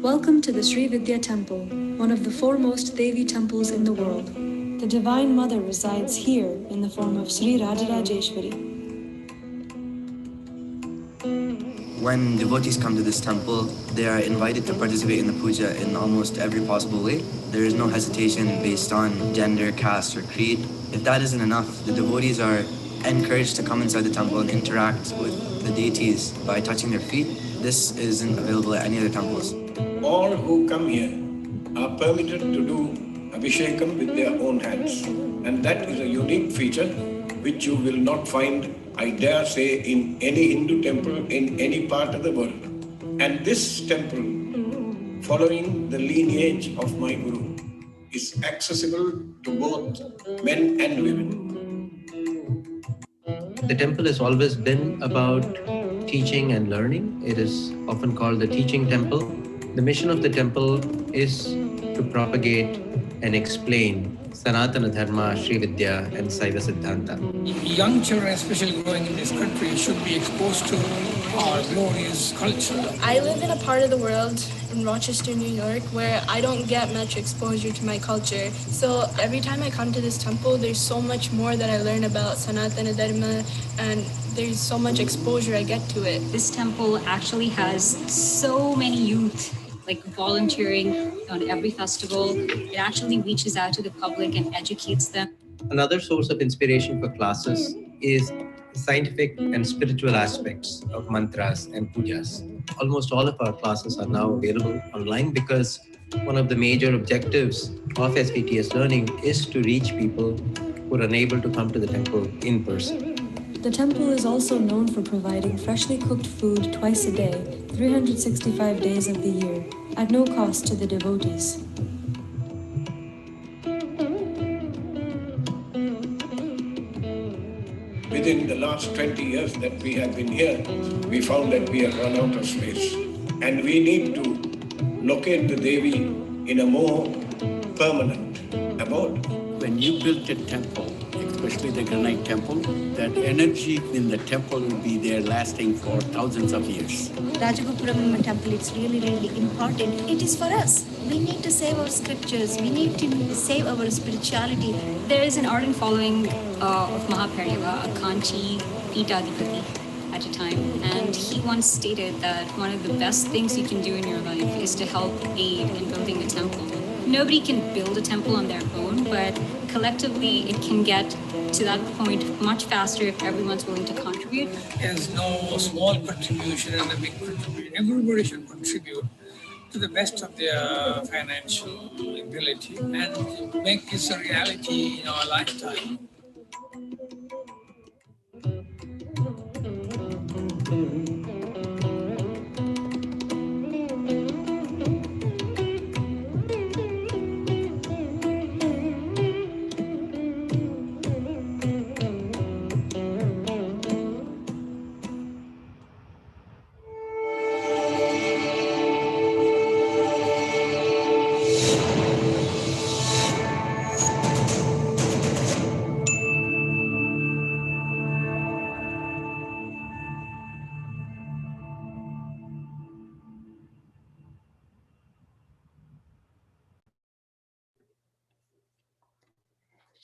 Welcome to the Sri Vidya Temple, one of the foremost Devi temples in the world. The Divine Mother resides here in the form of Sri Rajarajeswari. When devotees come to this temple, they are invited to participate in the puja in almost every possible way. There is no hesitation based on gender, caste, or creed. If that isn't enough, the devotees are encouraged to come inside the temple and interact with the deities by touching their feet. This isn't available at any other temples. All who come here are permitted to do Abhishekam with their own hands. And that is a unique feature which you will not find, I dare say, in any Hindu temple in any part of the world. And this temple, following the lineage of my Guru, is accessible to both men and women. The temple has always been about teaching and learning. It is often called the teaching temple. The mission of the temple is to propagate and explain Sanātana Dharma, Sri Vidya, and Siva Siddhanta. Young children, especially growing in this country, should be exposed to our glorious culture. I live in a part of the world in Rochester, New York, where I don't get much exposure to my culture. So every time I come to this temple, there's so much more that I learn about Sanātana Dharma, and there's so much exposure I get to it. This temple actually has so many youth volunteering on every festival. It actually reaches out to the public and educates them. Another source of inspiration for classes is the scientific and spiritual aspects of mantras and pujas. Almost all of our classes are now available online because one of the major objectives of SVTS learning is to reach people who are unable to come to the temple in person. The temple is also known for providing freshly cooked food twice a day, 365 days of the year, at no cost to the devotees. Within the last 20 years that we have been here, we found that we have run out of space. And we need to locate the Devi in a more permanent abode. When you built a temple, especially the granite temple, that energy in the temple will be there lasting for thousands of years. Rajagopuram temple, it's really, really important. It is for us. We need to save our scriptures. We need to save our spirituality. There is an ardent following of Mahaperiyava, a Kanchi Peethadipati at a time, and he once stated that one of the best things you can do in your life is to help aid in building a temple. Nobody can build a temple on their own, but collectively it can get to that point much faster if everyone's willing to contribute. There's no small contribution and a big contribution. Everybody should contribute to the best of their financial ability and make this a reality in our lifetime.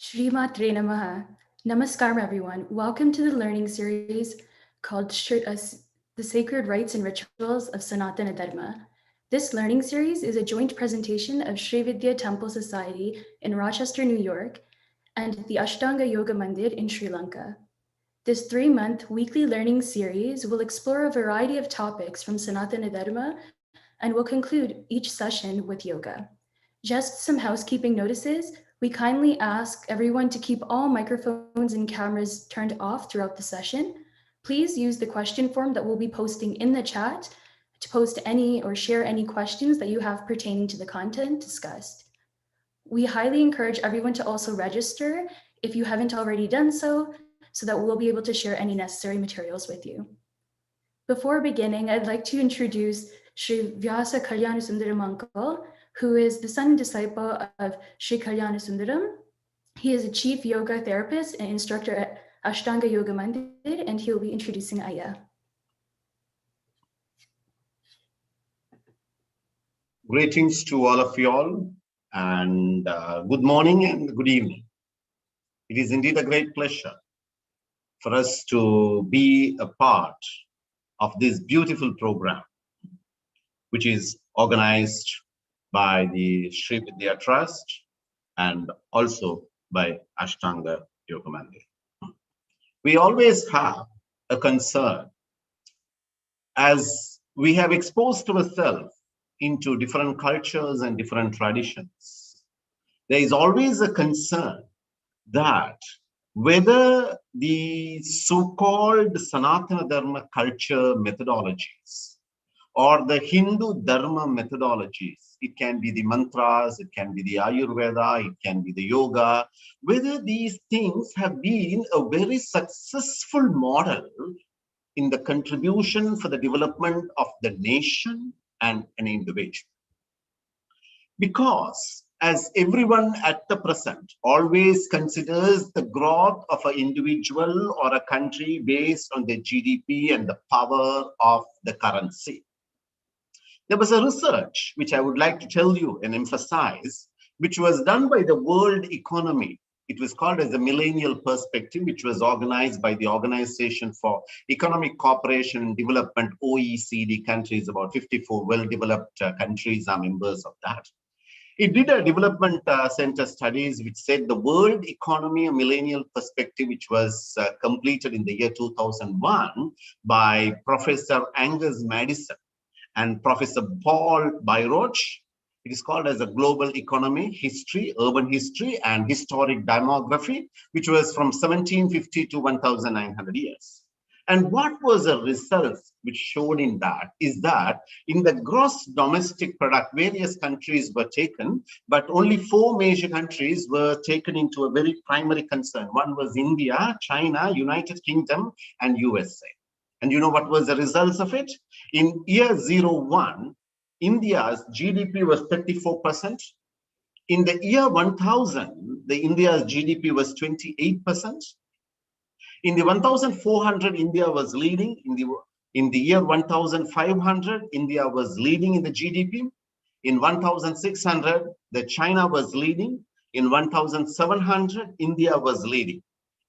Shri Matre Namaha. Namaskaram, everyone. Welcome to the learning series called The Sacred Rites and Rituals of Sanātana Dharma. This learning series is a joint presentation of Sri Vidya Temple Society in Rochester, New York, and the Astanka Yoga Mandir in Sri Lanka. This 3-month weekly learning series will explore a variety of topics from Sanātana Dharma and will conclude each session with yoga. Just some housekeeping notices. We kindly ask everyone to keep all microphones and cameras turned off throughout the session. Please use the question form that we'll be posting in the chat to post any or share any questions that you have pertaining to the content discussed. We highly encourage everyone to also register if you haven't already done so that we'll be able to share any necessary materials with you. Before beginning, I'd like to introduce Sri Vyasa Kalyanasundaram Uncle, who is the son and disciple of Sri Chaitanyananda. He is a chief yoga therapist and instructor at Astanka Yoga Mandir, and he'll be introducing Aya. Greetings to all of you all, and good morning and good evening. It is indeed a great pleasure for us to be a part of this beautiful program, which is organized by the Sri Vidya Trust and also by Astanka Yoga Mandir. We always have a concern as we have exposed ourselves into different cultures and different traditions. There is always a concern that whether the so-called Sanātana Dharma culture methodologies or the Hindu Dharma methodologies, it can be the mantras, it can be the Ayurveda, it can be the yoga, whether these things have been a very successful model in the contribution for the development of the nation and an individual. Because as everyone at the present always considers the growth of an individual or a country based on the GDP and the power of the currency. There was a research which I would like to tell you and emphasize, which was done by the World Economy. It was called as the Millennial Perspective, which was organized by the Organization for Economic Cooperation and Development, OECD countries. About 54 well-developed countries are members of that. It did a development center studies which said the world economy, a millennial perspective, which was completed in the year 2001 by Professor Angus Madison and Professor Paul Byroch. It is called as a global economy, history, urban history, and historic demography, which was from 1750 to 1900 years. And what was the results which showed in that is that in the gross domestic product, various countries were taken, but only 4 major countries were taken into a very primary concern. One was India, China, United Kingdom, and USA. And you know what was the results of it? In year 01, India's GDP was 34%. In the year 1000, India's GDP was 28%. In the 1400, India was leading. In the year 1500, India was leading in the GDP. In 1600, China was leading. In 1700, India was leading.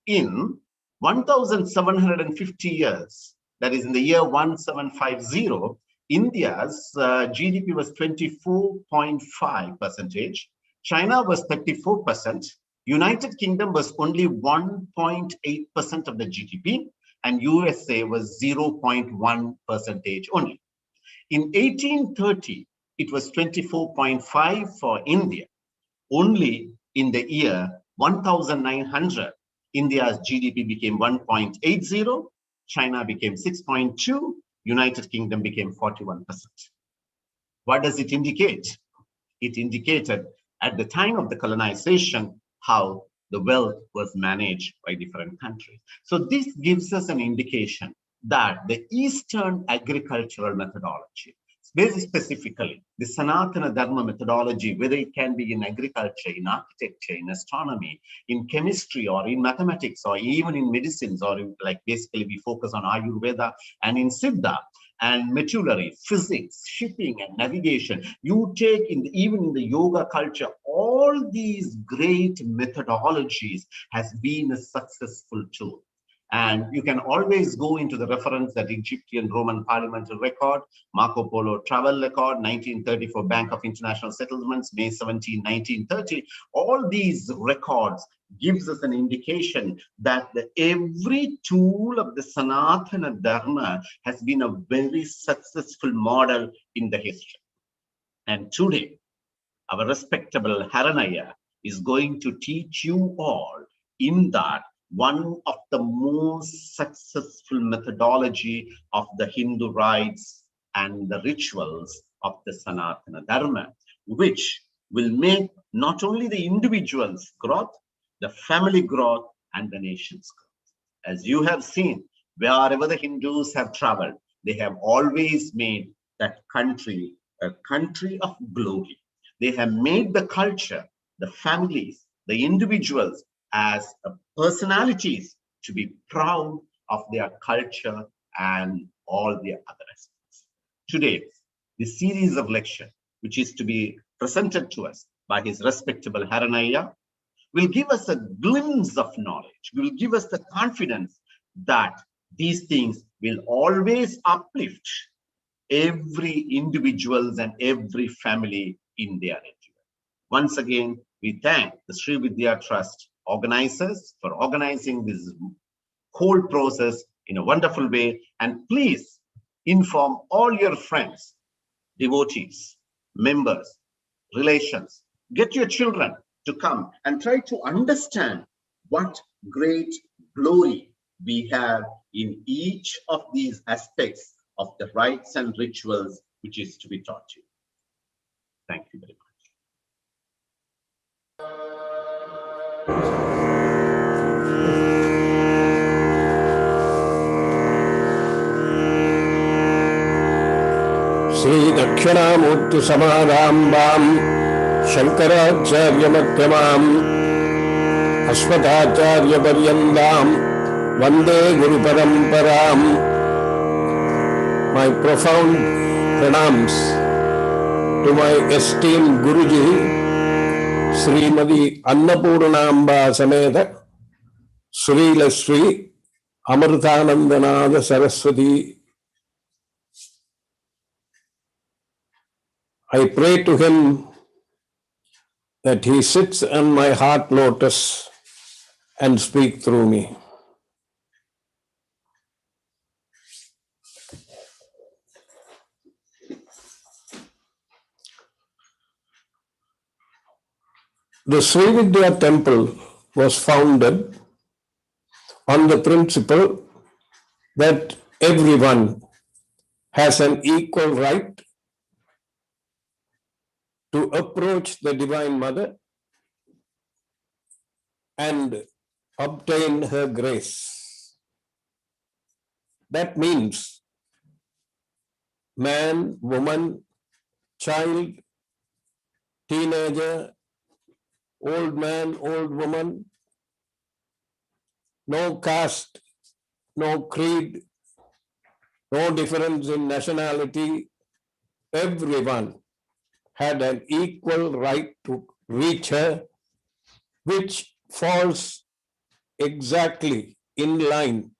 In 1750 years, that is in the year 1750, India's GDP was 24.5%. China was 34%. United Kingdom was only 1.8% of the GDP, and USA was 0.1% only. In 1830, it was 24.5 for India. Only in the year 1900, India's GDP became 1.80, China became 6.2, United Kingdom became 41%. What does it indicate? It indicated at the time of the colonization how the wealth was managed by different countries. So this gives us an indication that the Eastern agricultural methodology, very specifically the Sanātana Dharma methodology, whether it can be in agriculture, in architecture, in astronomy, in chemistry, or in mathematics, or even in medicines, or like basically we focus on Ayurveda and in Siddha, and metallurgy, physics, shipping, and navigation. You take even in the yoga culture, all these great methodologies has been a successful tool. And you can always go into the reference that Egyptian Roman parliamentary record, Marco Polo travel record, 1934 Bank of International Settlements, May 17, 1930. All these records gives us an indication that every tool of the Sanātana Dharma has been a very successful model in the history. And today, our respectable Haranaya is going to teach you all in that one of the most successful methodology of the Hindu rites and the rituals of the Sanātana Dharma, which will make not only the individual's growth, the family growth, and the nation's growth. As you have seen, wherever the Hindus have traveled, they have always made that country a country of glory. They have made the culture, the families, the individuals as personalities to be proud of their culture and all their other aspects. Today, the series of lecture which is to be presented to us by his respectable Haranaya, will give us a glimpse of knowledge, will give us the confidence that these things will always uplift every individuals and every family in their endeavor. Once again, we thank the Sri Vidya Trust organizers for organizing this whole process in a wonderful way. And please inform all your friends, devotees, members, relations, get your children to come and try to understand what great glory we have in each of these aspects of the rites and rituals which is to be taught you. Thank you very much. Sri Dakshinamurti Samarambam Shankaracharya Mathyamam Asvatacharya Paryandam Vande Guru Paramparam. My profound pranams to my esteemed Guruji, Srimati Annapurnamba Sameta, Sri Lasri Amritanandanada Saraswati. I pray to him that he sits on my heart lotus and speak through me. The Sri Vidya Temple was founded on the principle that everyone has an equal right to approach the Divine Mother and obtain her grace. That means man, woman, child, teenager, old man, old woman, no caste, no creed, no difference in nationality, everyone had an equal right to reach her, which falls exactly in line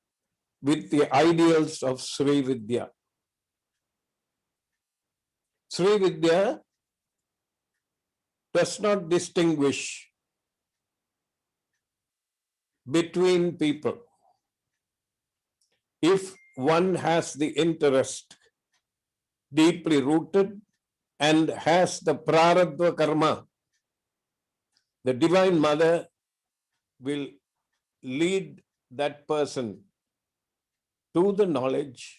with the ideals of Sri Vidya. Sri Vidya does not distinguish between people. If one has the interest deeply rooted and has the prarabdha karma, the Divine Mother will lead that person to the knowledge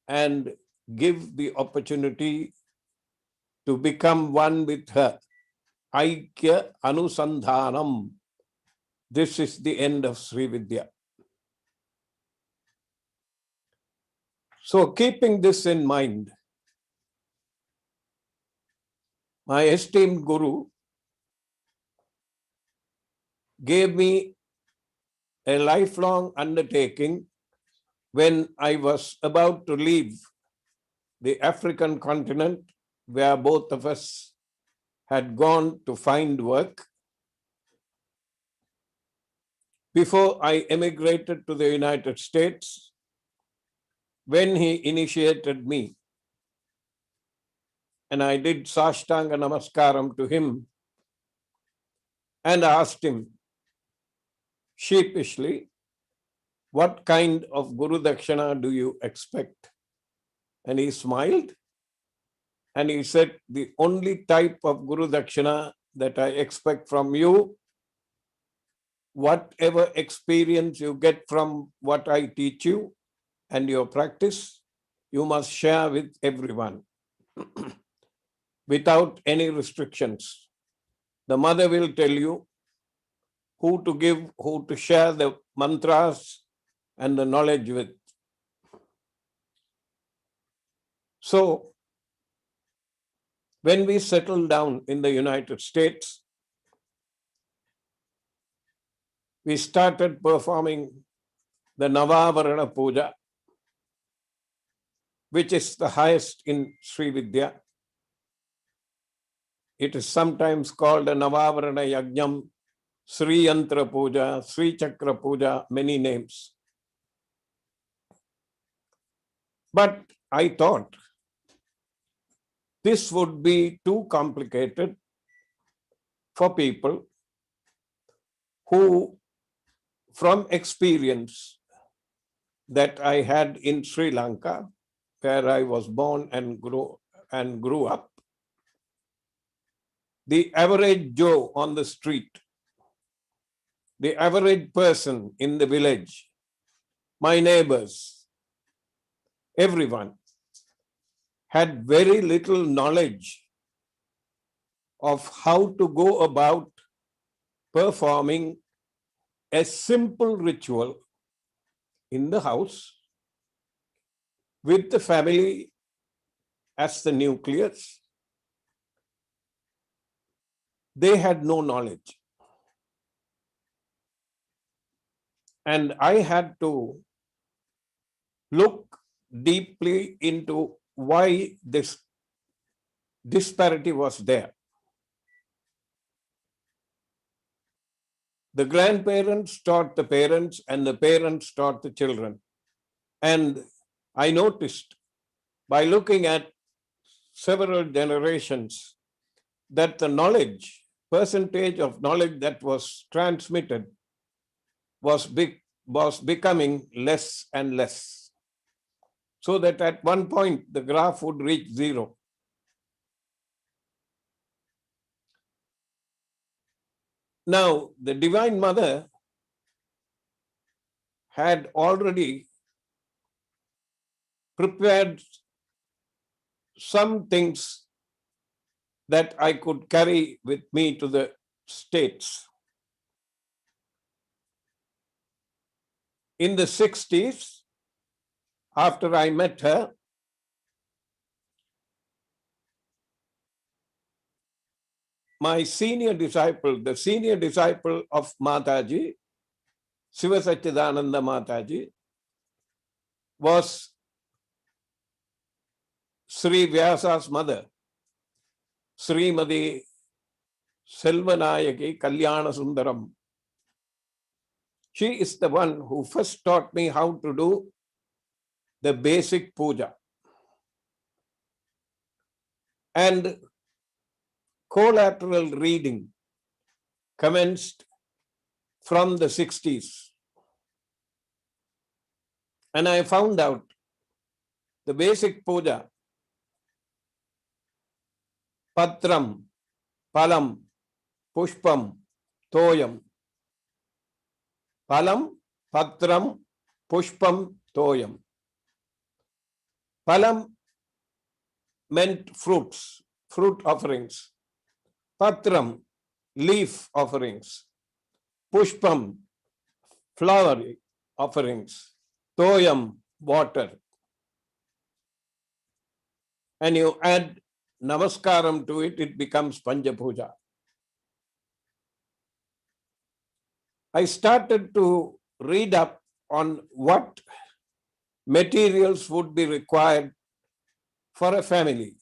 and give the opportunity to become one with her. Aikya Anusandhanam. This is the end of Sri Vidya. So, keeping this in mind, my esteemed Guru gave me a lifelong undertaking when I was about to leave the African continent, where both of us had gone to find work. Before I emigrated to the United States, when he initiated me, and I did Sashtanga Namaskaram to him and asked him sheepishly, what kind of Guru Dakshina do you expect? And he smiled and he said, the only type of Guru Dakshina that I expect from you, whatever experience you get from what I teach you and your practice, you must share with everyone without any restrictions. The mother will tell you who to give, who to share the mantras and the knowledge with. So, when we settled down in the United States, we started performing the Navavarana Puja, which is the highest in Sri Vidya. It is sometimes called a Navavarana Yajnam, Sri Yantra Puja, Sri Chakra Puja, many names. But I thought this would be too complicated for people who, from experience that I had in Sri Lanka, where I was born and grew up, the average Joe on the street, the average person in the village, my neighbors, everyone had very little knowledge of how to go about performing a simple ritual in the house with the family as the nucleus. They had no knowledge. And I had to look deeply into why this disparity was there. The grandparents taught the parents and the parents taught the children. And I noticed by looking at several generations that the knowledge, percentage of knowledge that was transmitted was becoming less and less. So that at one point the graph would reach zero. Now, the Divine Mother had already prepared some things that I could carry with me to the States. In the 60s, after I met her, my senior disciple, the senior disciple of Mataji, Siva Chaitanyananda Mataji, was Sri Vyasa's mother, Srimati Selvanayaki Kalyana Sundaram. She is the one who first taught me how to do the basic puja. And collateral reading commenced from the 60s. And I found out the basic puja, patram, palam, pushpam, toyam. Palam, patram, pushpam, toyam. Palam meant fruits, fruit offerings. Patram, leaf offerings. Pushpam, flower offerings. Toyam, water. And you add namaskaram to it, it becomes Panja Puja. I started to read up on what materials would be required for a family.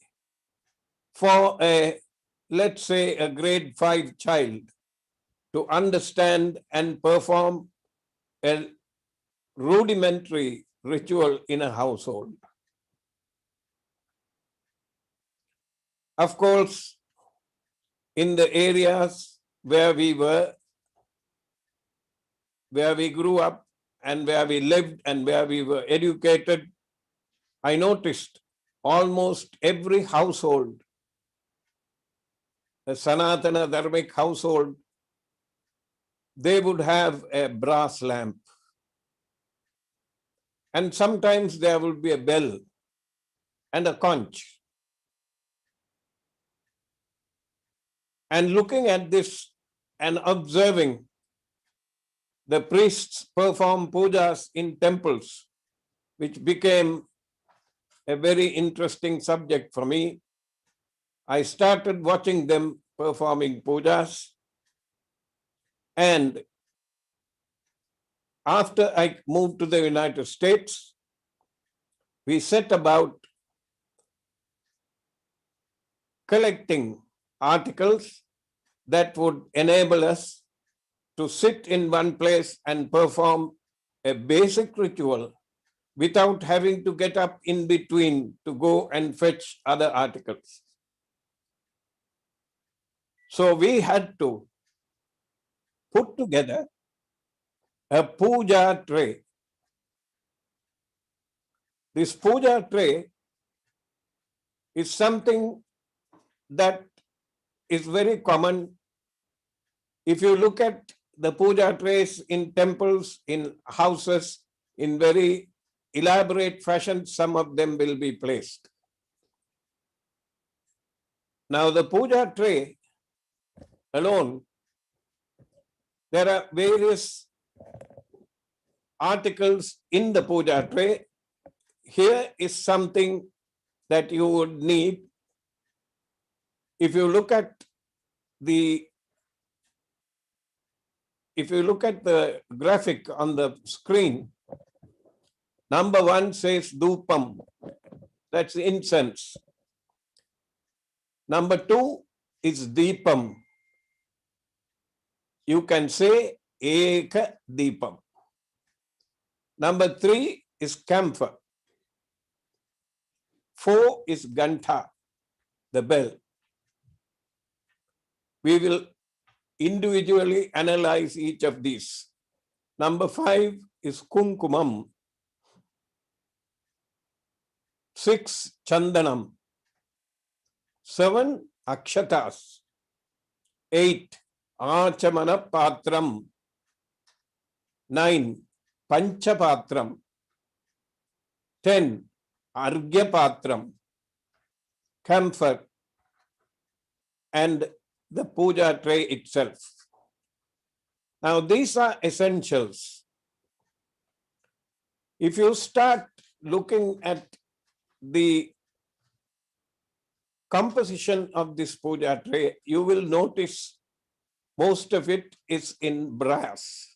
For a, let's say, a grade 5 child to understand and perform a rudimentary ritual in a household. Of course, in the areas where we were, where we grew up and where we lived and where we were educated, I noticed almost every household, a Sanātana Dharmic household, they would have a brass lamp. And sometimes there would be a bell and a conch. And looking at this and observing the priests perform pujas in temples, which became a very interesting subject for me, I started watching them performing pujas. And after I moved to the United States, we set about collecting articles that would enable us to sit in one place and perform a basic ritual without having to get up in between to go and fetch other articles. So we had to put together a puja tray. This puja tray is something that is very common. If you look at the puja trays in temples, in houses, in very elaborate fashion, some of them will be placed. Now the puja tray alone, there are various articles in the puja tray. Here is something that you would need. If you look at the graphic on the screen, number 1 says dhupam, that's incense. Number 2 is deepam. You can say eka deepam. Number 3 is camphor. 4 is ganta, the bell. We will individually analyze each of these. Number 5 is kunkumam. 6 chandanam. 7 akshatas. 8 acamana patram. 9 pancha patram. 10 argya patram. Camphor. And the puja tray itself. Now these are essentials. If you start looking at the composition of this puja tray, you will notice most of it is in brass,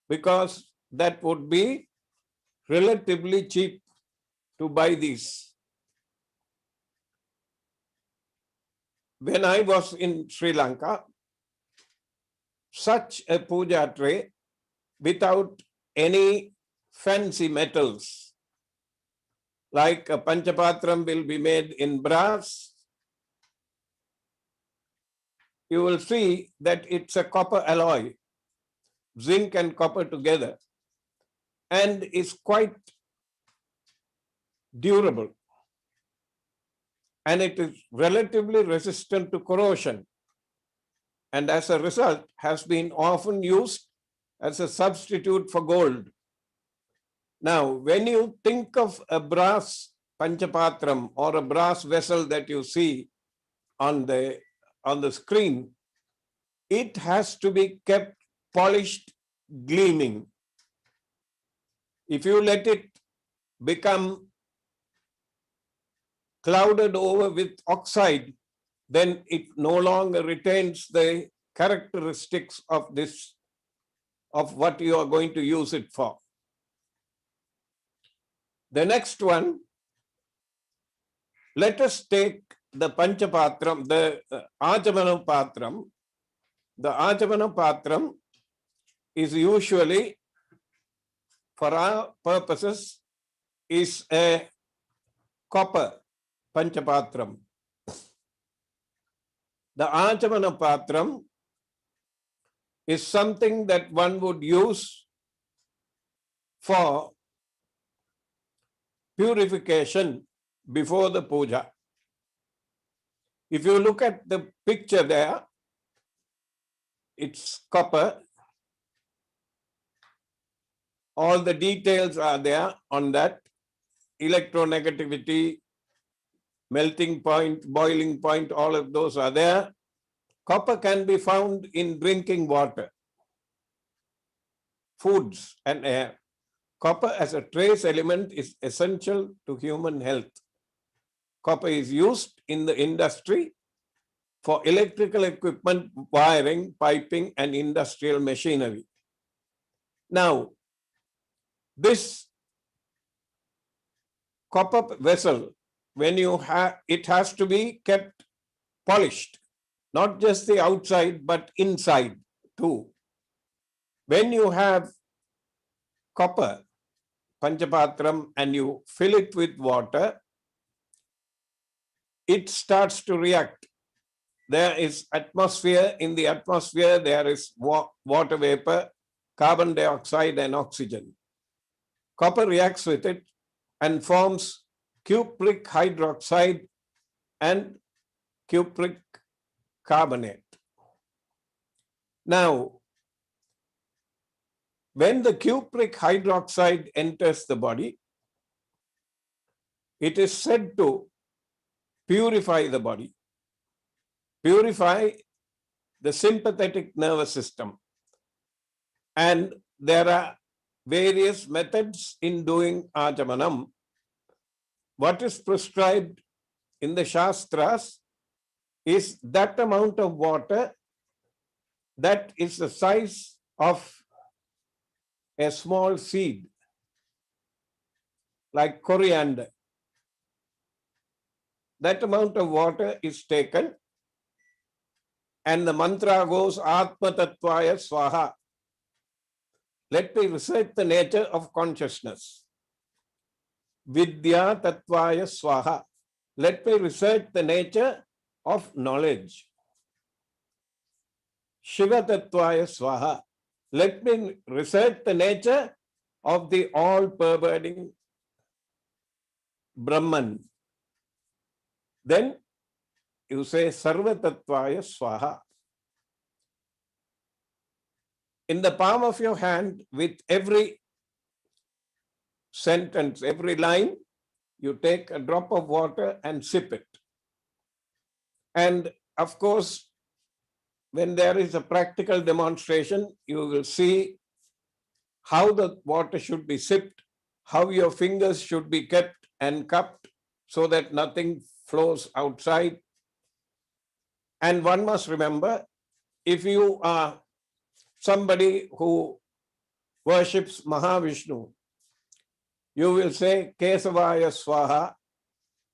because that would be relatively cheap to buy these. When I was in Sri Lanka, such a puja tray without any fancy metals, like a panchapatram will be made in brass, you will see that it's a copper alloy, zinc and copper together, and is quite durable. And it is relatively resistant to corrosion, and as a result has been often used as a substitute for gold. Now, when you think of a brass panchapatram or a brass vessel that you see on the screen, it has to be kept polished, gleaming. If you let it become clouded over with oxide, then it no longer retains the characteristics of this, of what you are going to use it for. The next one, let us take the panchapatram, the acamana patram. The acamana patram is usually, for our purposes, is a copper panchapatram. The acamana patram is something that one would use for purification before the puja. If you look at the picture there, it's copper. All the details are there on that. Electronegativity, melting point, boiling point, all of those are there. Copper can be found in drinking water, foods and air. Copper as a trace element is essential to human health. Copper is used in the industry for electrical equipment, wiring, piping, and industrial machinery. Now, this copper vessel, when you have, it has to be kept polished, not just the outside, but inside too. When you have copper panchapatram and you fill it with water, it starts to react. There is atmosphere. In the atmosphere, there is water vapor, carbon dioxide, and oxygen. Copper reacts with it and forms cupric hydroxide and cupric carbonate. Now, when the cupric hydroxide enters the body, it is said to purify the body, purify the sympathetic nervous system. And there are various methods in doing Acamanam. What is prescribed in the Shastras is that amount of water that is the size of a small seed, like coriander. That amount of water is taken and the mantra goes Atma Tattvaya Swaha. Let me recite the nature of consciousness. Vidya Tattvaya Swaha. Let me recite the nature of knowledge. Shiva Tattvaya Swaha. Let me recite the nature of the all-pervading Brahman. Then you say Sarva Tattvaya Swaha. In the palm of your hand, with every sentence, every line, you take a drop of water and sip it. And of course, when there is a practical demonstration, you will see how the water should be sipped, how your fingers should be kept and cupped so that nothing flows outside. And one must remember, if you are somebody who worships Mahavishnu, you will say Kesavaya Swaha,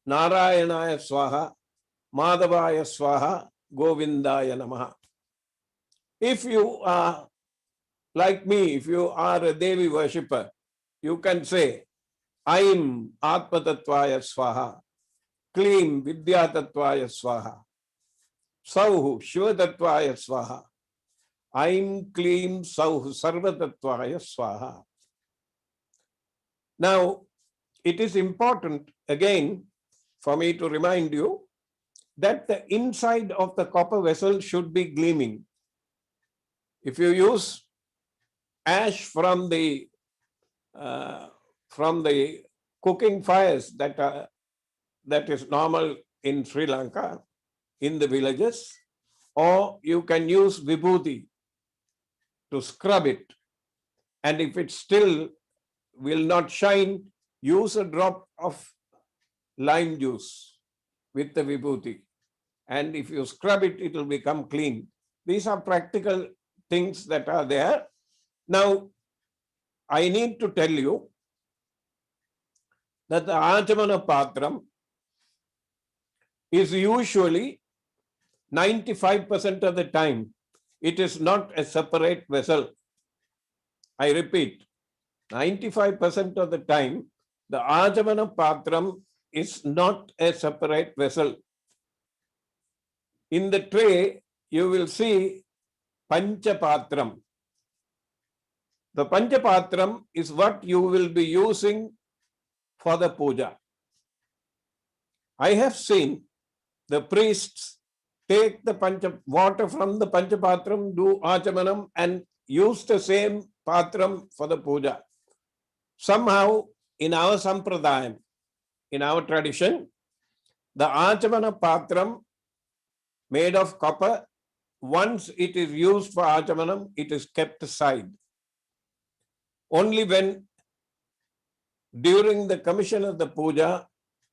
Narayanaya Swaha, Madhavaya Swaha, Govindaya Namaha. If you are like me, if you are a Devi worshipper, you can say, Aim Atma Tattvaya Swaha, Klim Vidya Tattvaya Swaha, Sauhu Shiva Tattvaya Swaha, Aim Klim Sauhu Sarva Tattvaya Swaha. Now, it is important again for me to remind you that the inside of the copper vessel should be gleaming. If you use ash from the cooking fires that is normal in Sri Lanka, in the villages, or you can use vibhuti to scrub it. And if it still will not shine, use a drop of lime juice with the vibhuti. And if you scrub it, it will become clean. These are practical things that are there. Now, I need to tell you that the Acamana patram is usually 95% of the time, it is not a separate vessel. I repeat, 95% of the time, the Acamana patram is not a separate vessel. In the tray, you will see Pancha patram. The Pancha patram is what you will be using for the puja. I have seen the priests take the water from the Pancha patram, do Acamanam, and use the same patram for the puja. Somehow, in our sampradayam, in our tradition, the Acamana patram made of copper, once it is used for Acamanam, it is kept aside. Only when during the commission of the puja,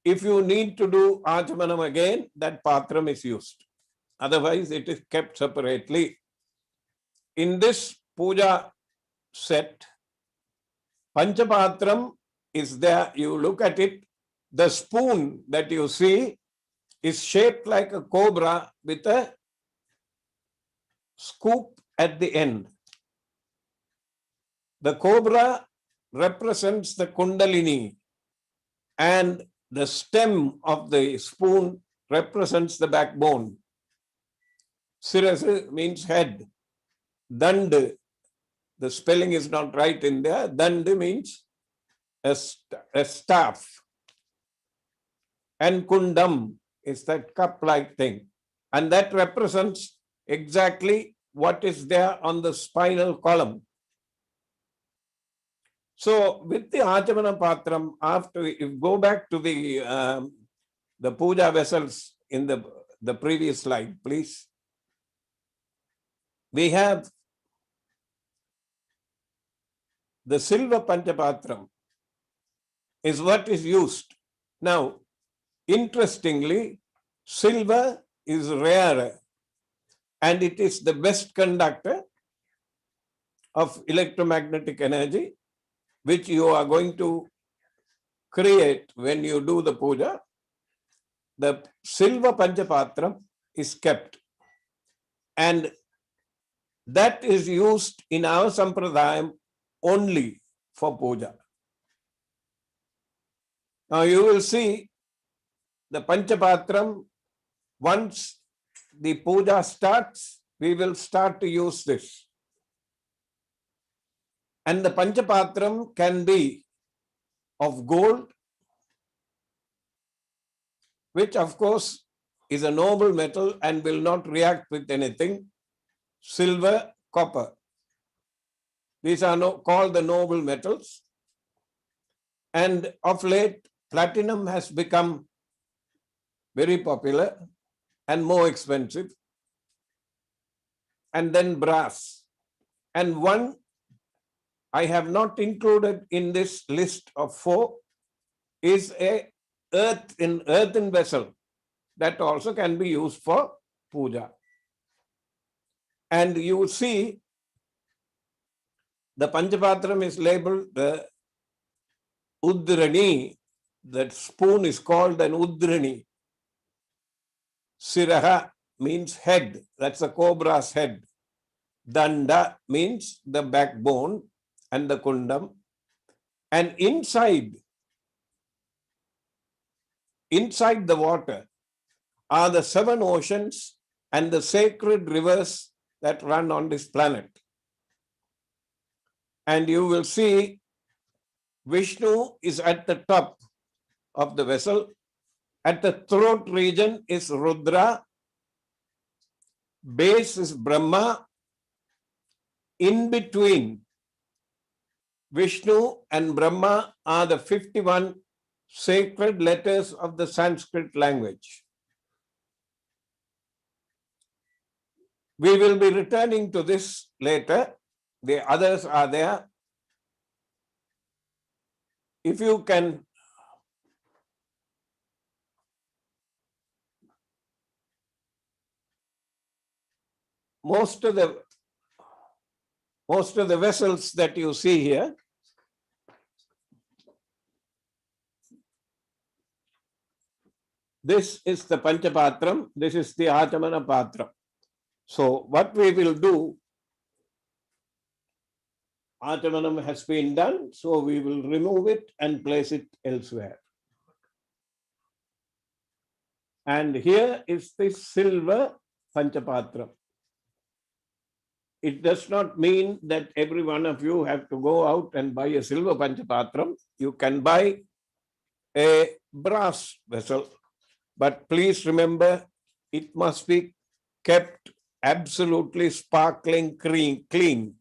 if you need to do Acamanam again, that patram is used. Otherwise, it is kept separately. In this puja set, Panchapatram is there. You look at it, the spoon that you see is shaped like a cobra with a scoop at the end. The cobra represents the Kundalini, and the stem of the spoon represents the backbone. Sirasa means head. Dand, the spelling is not right in there. Dand means a staff. And Kundam is that cup-like thing. And that represents exactly what is there on the spinal column. So with the Acamana Patram, after you go back to the puja vessels in the previous slide, please. We have the silver Panchapatram is what is used. Now, interestingly, silver is rarer and it is the best conductor of electromagnetic energy, which you are going to create when you do the puja. The silver Panchapatram is kept, and that is used in our sampradayam only for puja. Now you will see the Panchapatram, once the puja starts, we will start to use this. And the Panchapatram can be of gold, which of course is a noble metal and will not react with anything. Silver, copper. These are called the noble metals. And of late, platinum has become very popular and more expensive. And then brass. And one I have not included in this list of 4 is a earthen vessel that also can be used for puja. And you will see the Panchapatram is labeled the Udrani. That spoon is called an Udrani. Siraha means head. That's a cobra's head. Danda means the backbone and the kundam. And inside the water are the 7 oceans and the sacred rivers that run on this planet. And you will see Vishnu is at the top of the vessel. At the throat region is Rudra. Base is Brahma. In between Vishnu and Brahma are the 51 sacred letters of the Sanskrit language. We will be returning to this later. The others are there. If you can most of the vessels that you see here this is the Panchapatram, this is the Acamana Patram. So what we will do, Acamanam has been done, so we will remove it and place it elsewhere. And here is the silver Panchapatram. It does not mean that every one of you have to go out and buy a silver Panchapatram. You can buy a brass vessel, but please remember it must be kept absolutely sparkling clean.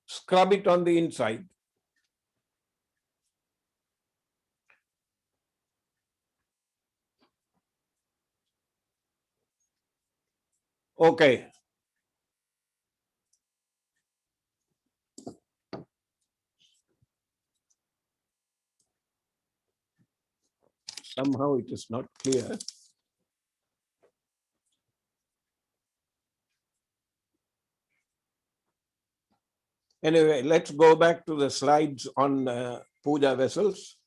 Scrub it on the inside. Okay. Somehow it is not clear. Anyway, let's go back to the slides on puja vessels.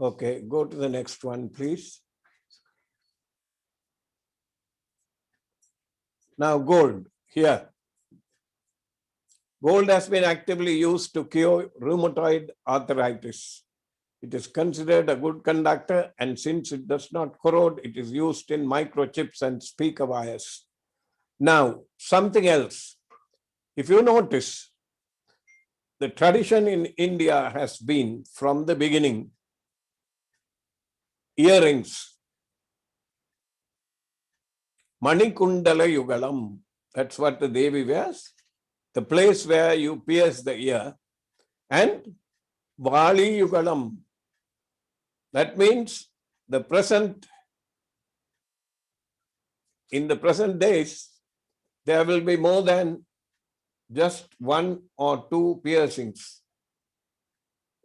Okay, go to the next one, please. Now gold, here. Gold has been actively used to cure rheumatoid arthritis. It is considered a good conductor, and since it does not corrode, it is used in microchips and speaker wires. Now, something else. If you notice, the tradition in India has been from the beginning, earrings, Manikundala Yugalam, that's what the Devi wears, the place where you pierce the ear, and Vali Yugalam, that means the present, in the present days, there will be more than just one or two piercings.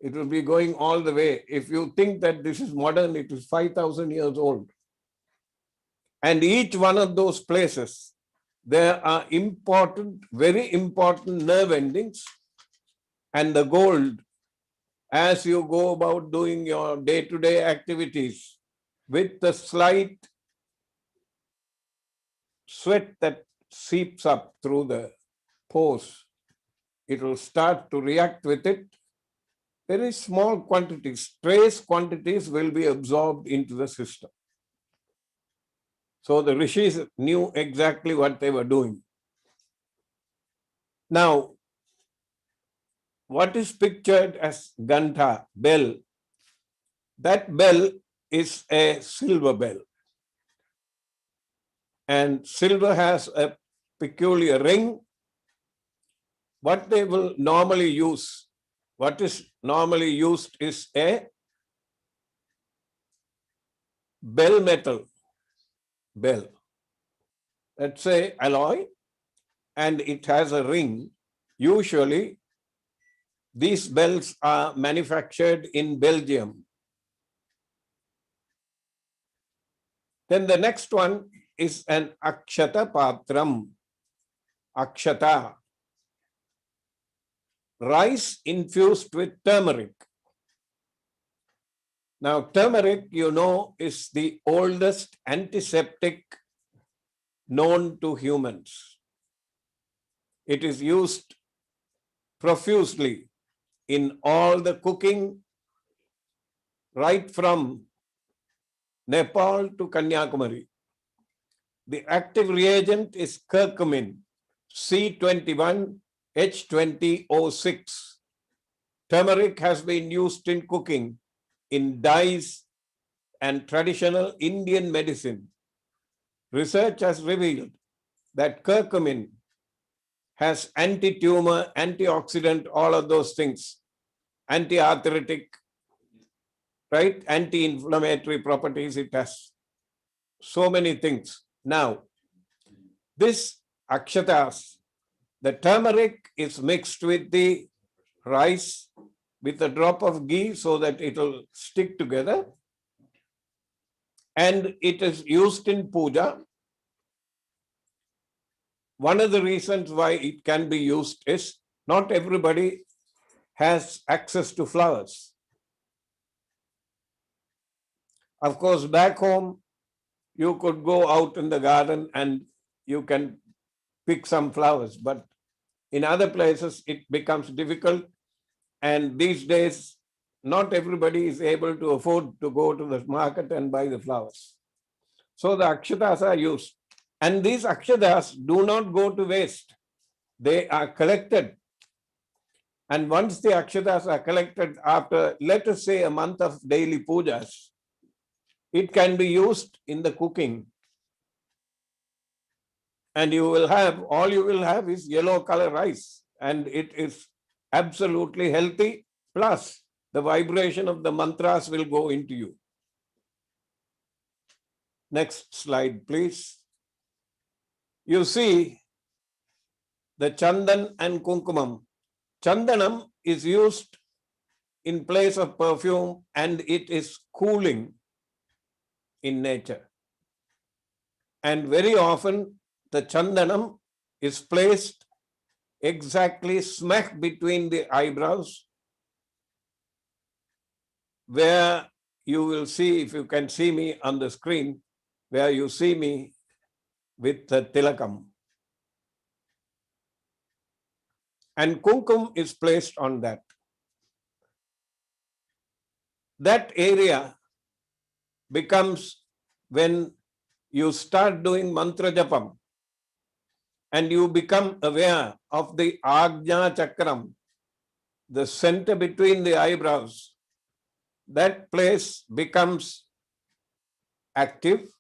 It will be going all the way. If you think that this is modern, it is 5,000 years old. And each one of those places, there are important, very important nerve endings, and the gold, as you go about doing your day-to-day activities, with the slight sweat that seeps up through the pores, it will start to react with it. Very small quantities, trace quantities will be absorbed into the system. So the rishis knew exactly what they were doing. Now, what is pictured as Gantha, bell, that bell is a silver bell. And silver has a peculiar ring. What they will normally use, what is normally used is a bell metal, bell. Let's say alloy, and it has a ring. Usually, these bells are manufactured in Belgium. Then the next one is an Akshata patram, Akshata, rice infused with turmeric. Now, turmeric, you know, is the oldest antiseptic known to humans. It is used profusely in all the cooking, right from Nepal to Kanyakumari. The active reagent is curcumin, C21H20O6. Turmeric has been used in cooking, in dyes, and traditional Indian medicine. Research has revealed that curcumin has anti-tumor, antioxidant, all of those things, anti-arthritic, right? Anti-inflammatory properties it has. So many things. Now, this akshatas, the turmeric is mixed with the rice with a drop of ghee so that it will stick together. And it is used in puja. One of the reasons why it can be used is not everybody has access to flowers. Of course, back home, you could go out in the garden and you can pick some flowers, but in other places it becomes difficult, and these days not everybody is able to afford to go to the market and buy the flowers. So the akshatas are used, and these akshatas do not go to waste. They are collected, and once the akshatas are collected after, let us say, a month of daily pujas, it can be used in the cooking. And you will have, all you will have is yellow color rice, and it is absolutely healthy. Plus, the vibration of the mantras will go into you. Next slide, please. You see the chandan and kunkumam. Chandanam is used in place of perfume, and it is cooling in nature. And very often, the chandanam is placed exactly smack between the eyebrows, where you will see, if you can see me on the screen, where you see me with the tilakam. And kumkum is placed on that. That area becomes, when you start doing mantra japam and you become aware of the Ajna Chakram, the center between the eyebrows, that place becomes active,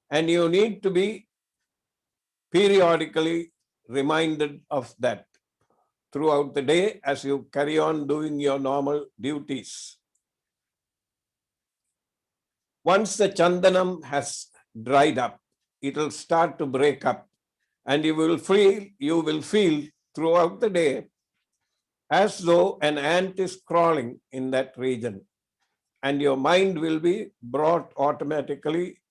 and you need to be periodically reminded of that throughout the day as you carry on doing your normal duties. Once the chandanam has dried up, it will start to break up, and you will feel throughout the day as though an ant is crawling in that region, and your mind will be brought automatically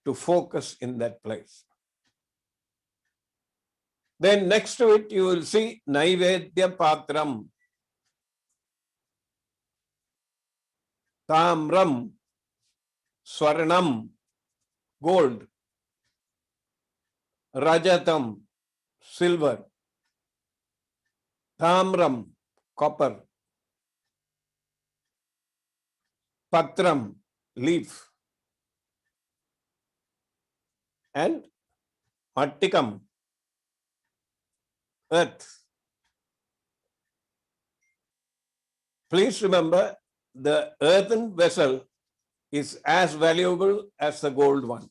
to focus in that place. Then next to it, you will see Naivedya Patram, Tamram, Swarnam, gold, Rajatam, silver, Tamram, copper, Patram, leaf, and Mattikam, earth. Please remember, the earthen vessel is as valuable as the gold one.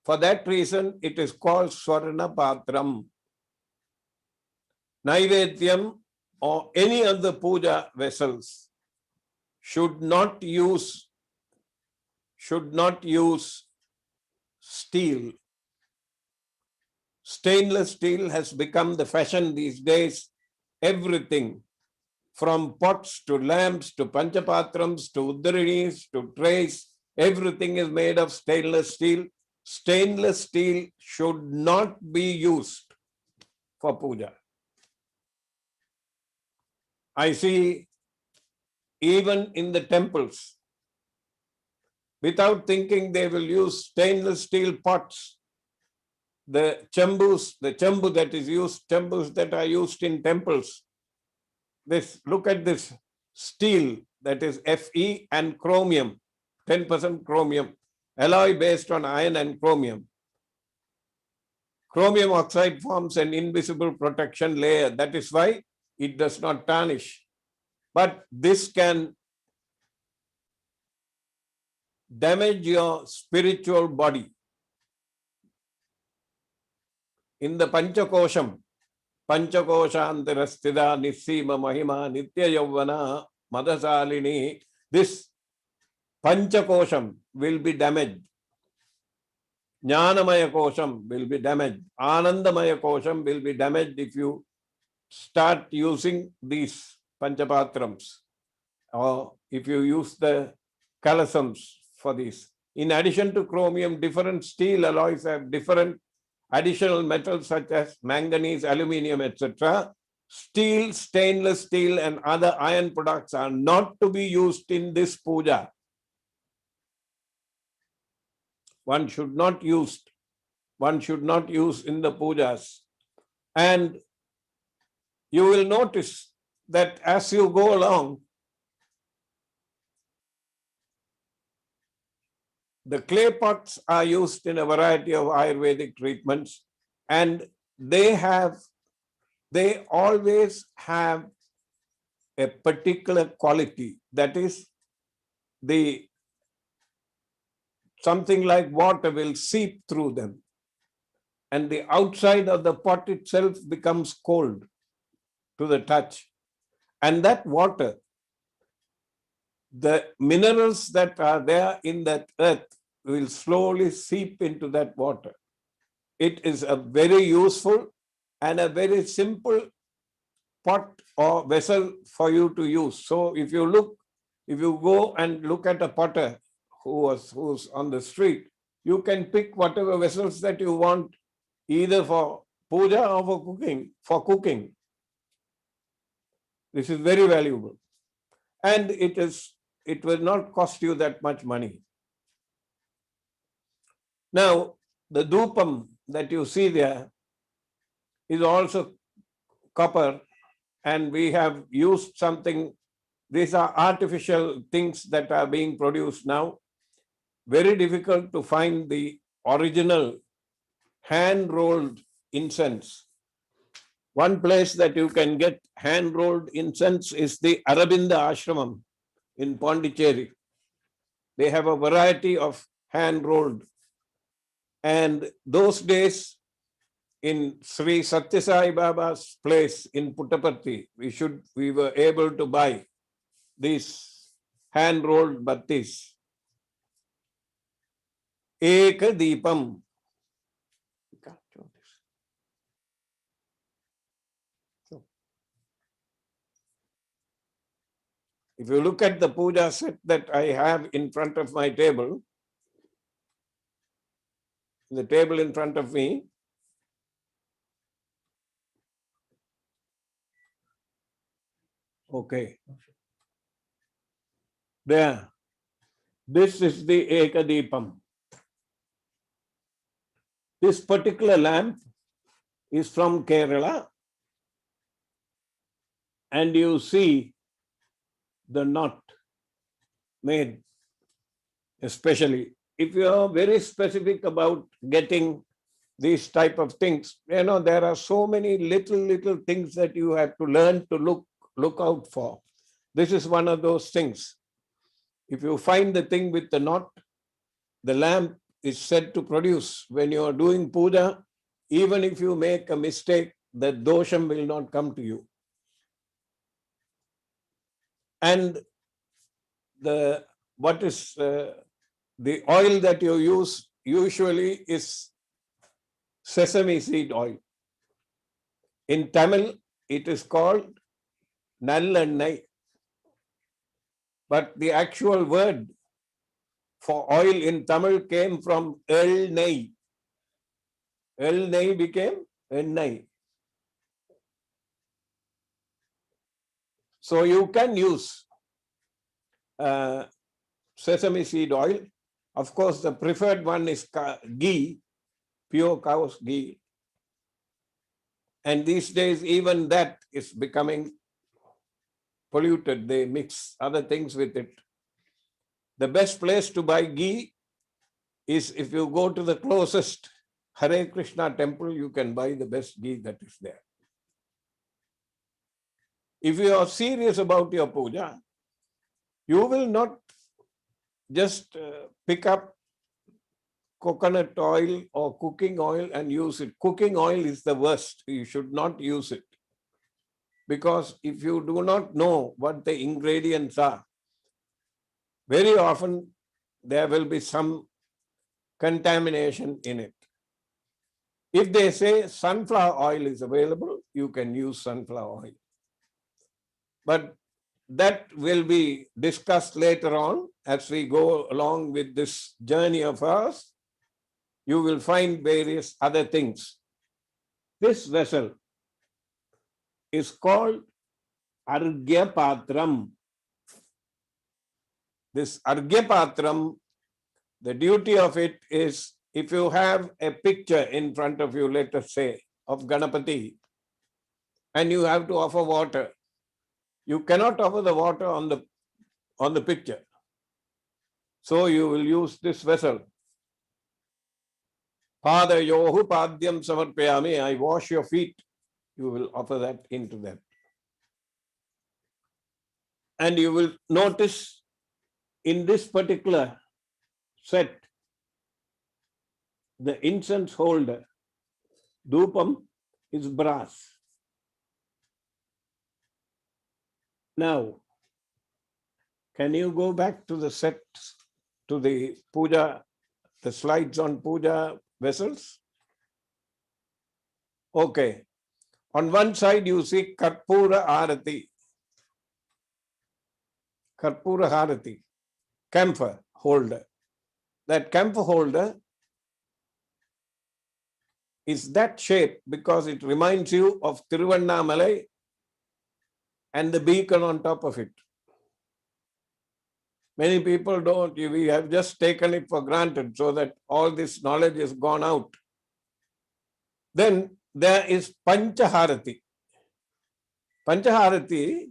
For that reason, it is called Swarna Patram. Naivedyam or any other puja vessels should not use steel. Stainless steel has become the fashion these days. Everything from pots to lamps to panchapatrams to uddarinis to trays, everything is made of stainless steel. Stainless steel should not be used for puja. I see even in the temples, without thinking, they will use stainless steel pots. The chambus, the chambu that is used, chambus that are used in temples. Look at this steel that is Fe and chromium, 10% chromium, alloy based on iron and chromium. Chromium oxide forms an invisible protection layer. That is why it does not tarnish. But this can damage your spiritual body. In the Panchakosham, Panchakoshantarasthida Nissima Mahima Nitya Yavana Madasalini, this Panchakosham will be damaged. Jnanamaya Kosham will be damaged. Anandamaya Kosham will be damaged if you start using these Panchapatrams, or if you use the kalasams for this. In addition to chromium, different steel alloys have different additional metals such as manganese, aluminium, etc. Steel, stainless steel, and other iron products are not to be used in this puja. One should not use in the pujas. And you will notice that as you go along, the clay pots are used in a variety of Ayurvedic treatments, and they always have a particular quality, that is, something like water will seep through them, and the outside of the pot itself becomes cold to the touch. And that water, the minerals that are there in that earth will slowly seep into that water. It is a very useful and a very simple pot or vessel for you to use. So if you go and look at a potter who's on the street, you can pick whatever vessels that you want, either for puja or for cooking. This is very valuable. And it will not cost you that much money. Now, the dhupam that you see there is also copper, and we have used something. These are artificial things that are being produced now. Very difficult to find the original hand-rolled incense. One place that you can get hand-rolled incense is the Arabinda Ashramam in Pondicherry. They have a variety of hand-rolled. And those days, in Sri Satya Sai Baba's place in Puttaparthi, we were able to buy these hand-rolled battis. Eka Deepam. If you look at the puja set that I have in front of my table, the table in front of me, okay, there, this is the Ekadipam. This particular lamp is from Kerala, and you see the knot made, especially if you are very specific about getting these type of things. You know, there are so many little things that you have to learn to look out for. This is one of those things. If you find the thing with the knot, the lamp is said to produce. When you are doing puja, even if you make a mistake, the dosham will not come to you. And the oil that you use usually is sesame seed oil. In Tamil, it is called nallennai. But the actual word for oil in Tamil came from elnei. Elnei became ennai. So you can use sesame seed oil. Of course, the preferred one is ghee, pure cow's ghee. And these days, even that is becoming polluted. They mix other things with it. The best place to buy ghee is if you go to the closest Hare Krishna temple, you can buy the best ghee that is there. If you are serious about your puja, you will not just pick up coconut oil or cooking oil and use it. Cooking oil is the worst. You should not use it. Because if you do not know what the ingredients are, very often there will be some contamination in it. If they say sunflower oil is available, you can use sunflower oil. But that will be discussed later on as we go along with this journey of ours. You will find various other things. This vessel is called Argya Patram. This Argya Patram, the duty of it is, if you have a picture in front of you, let us say, of Ganapati, and you have to offer water, you cannot offer the water on the picture. So you will use this vessel. Padayohu padyam samarpayami, I wash your feet. You will offer that into that. And you will notice in this particular set, the incense holder, dhupam, is brass. Now, can you go back to the set, to the puja, the slides on puja vessels? Okay. On one side, you see Karpura Arati. Karpura Harati, camphor holder. That camphor holder is that shape because it reminds you of Tiruvannamalai and the beacon on top of it. Many people don't. We have just taken it for granted so that all this knowledge is gone out. Then there is Panchaharati. Panchaharati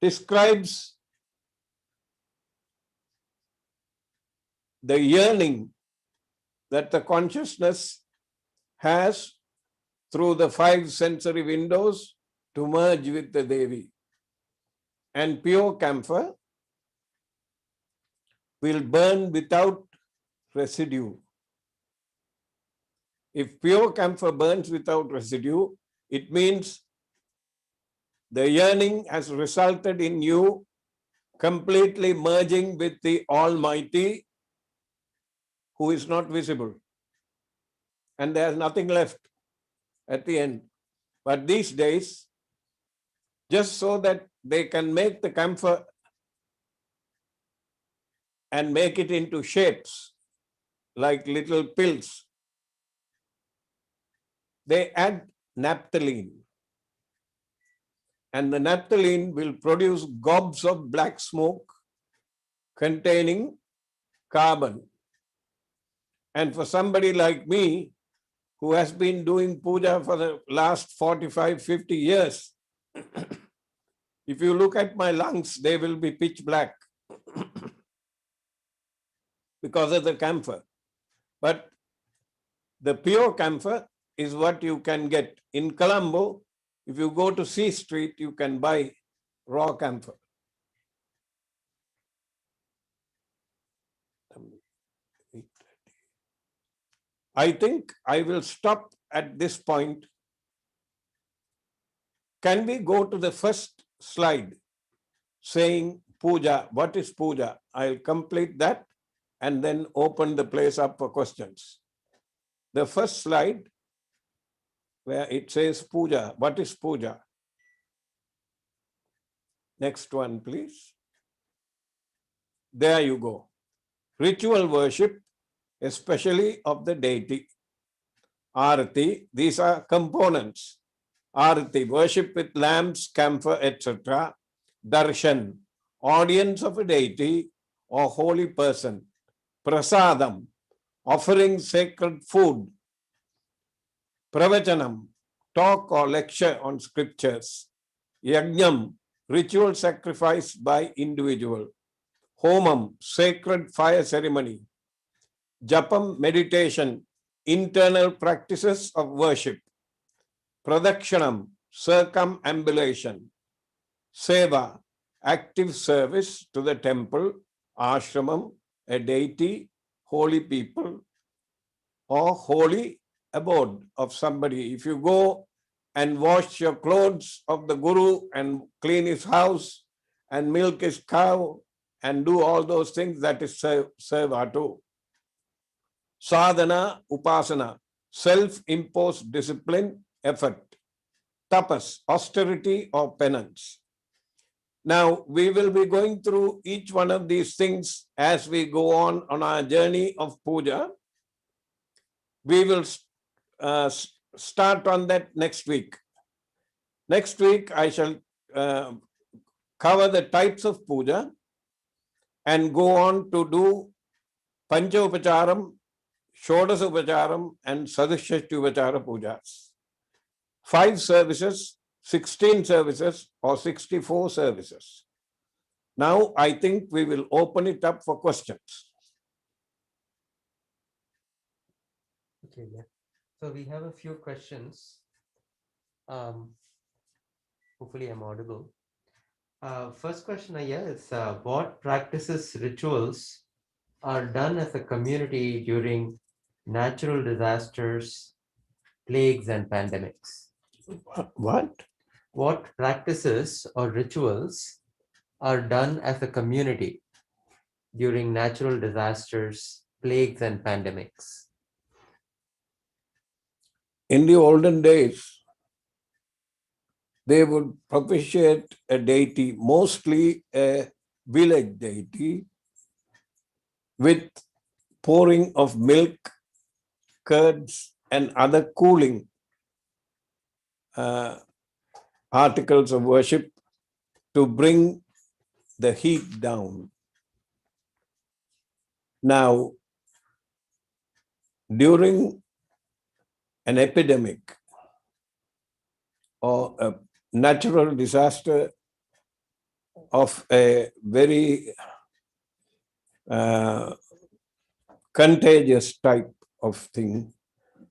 describes the yearning that the consciousness has through the 5 sensory windows to merge with the Devi. And pure camphor will burn without residue. If pure camphor burns without residue, it means the yearning has resulted in you completely merging with the Almighty, who is not visible. And there's nothing left at the end. But these days, just so that they can make the camphor and make it into shapes like little pills, they add naphthalene. And the naphthalene will produce gobs of black smoke containing carbon. And for somebody like me, who has been doing puja for the last 45, 50 years, if you look at my lungs, they will be pitch black because of the camphor. But the pure camphor is what you can get. In Colombo, if you go to C Street, you can buy raw camphor. I think I will stop at this point. Can we go to the first slide saying puja? What is puja? I'll complete that and then open the place up for questions. The first slide where it says puja. What is puja? Next one, please. There you go. Ritual worship, especially of the deity. Arati, these are components. Arati, worship with lamps, camphor, etc. Darshan, audience of a deity or holy person. Prasadam, offering sacred food. Pravachanam, talk or lecture on scriptures. Yajnam, ritual sacrifice by individual. Homam, sacred fire ceremony. Japam, meditation, internal practices of worship. Pradakshanam, circumambulation. Seva, active service to the temple, ashramam, a deity, holy people, or holy abode of somebody. If you go and wash your clothes of the guru and clean his house and milk his cow and do all those things, that is seva too. Sadhana, upasana, self-imposed discipline, effort. Tapas, austerity or penance. Now, we will be going through each one of these things as we go on our journey of puja. We will start on that next week. Next week, I shall cover the types of puja and go on to do Pancha Upacharam, Shodas Upacharam, and Sadhishashti Upachara pujas. 5 services, 16 services, or 64 services. Now, I think we will open it up for questions. Okay, yeah. So we have a few questions. Hopefully I'm audible. First question here is, what practices, rituals are done as a community during natural disasters, plagues, and pandemics? What? What practices or rituals are done as a community during natural disasters, plagues, and pandemics? In the olden days, they would propitiate a deity, mostly a village deity, with pouring of milk, curds, and other cooling articles of worship to bring the heat down. Now, during an epidemic or a natural disaster of a very contagious type of thing,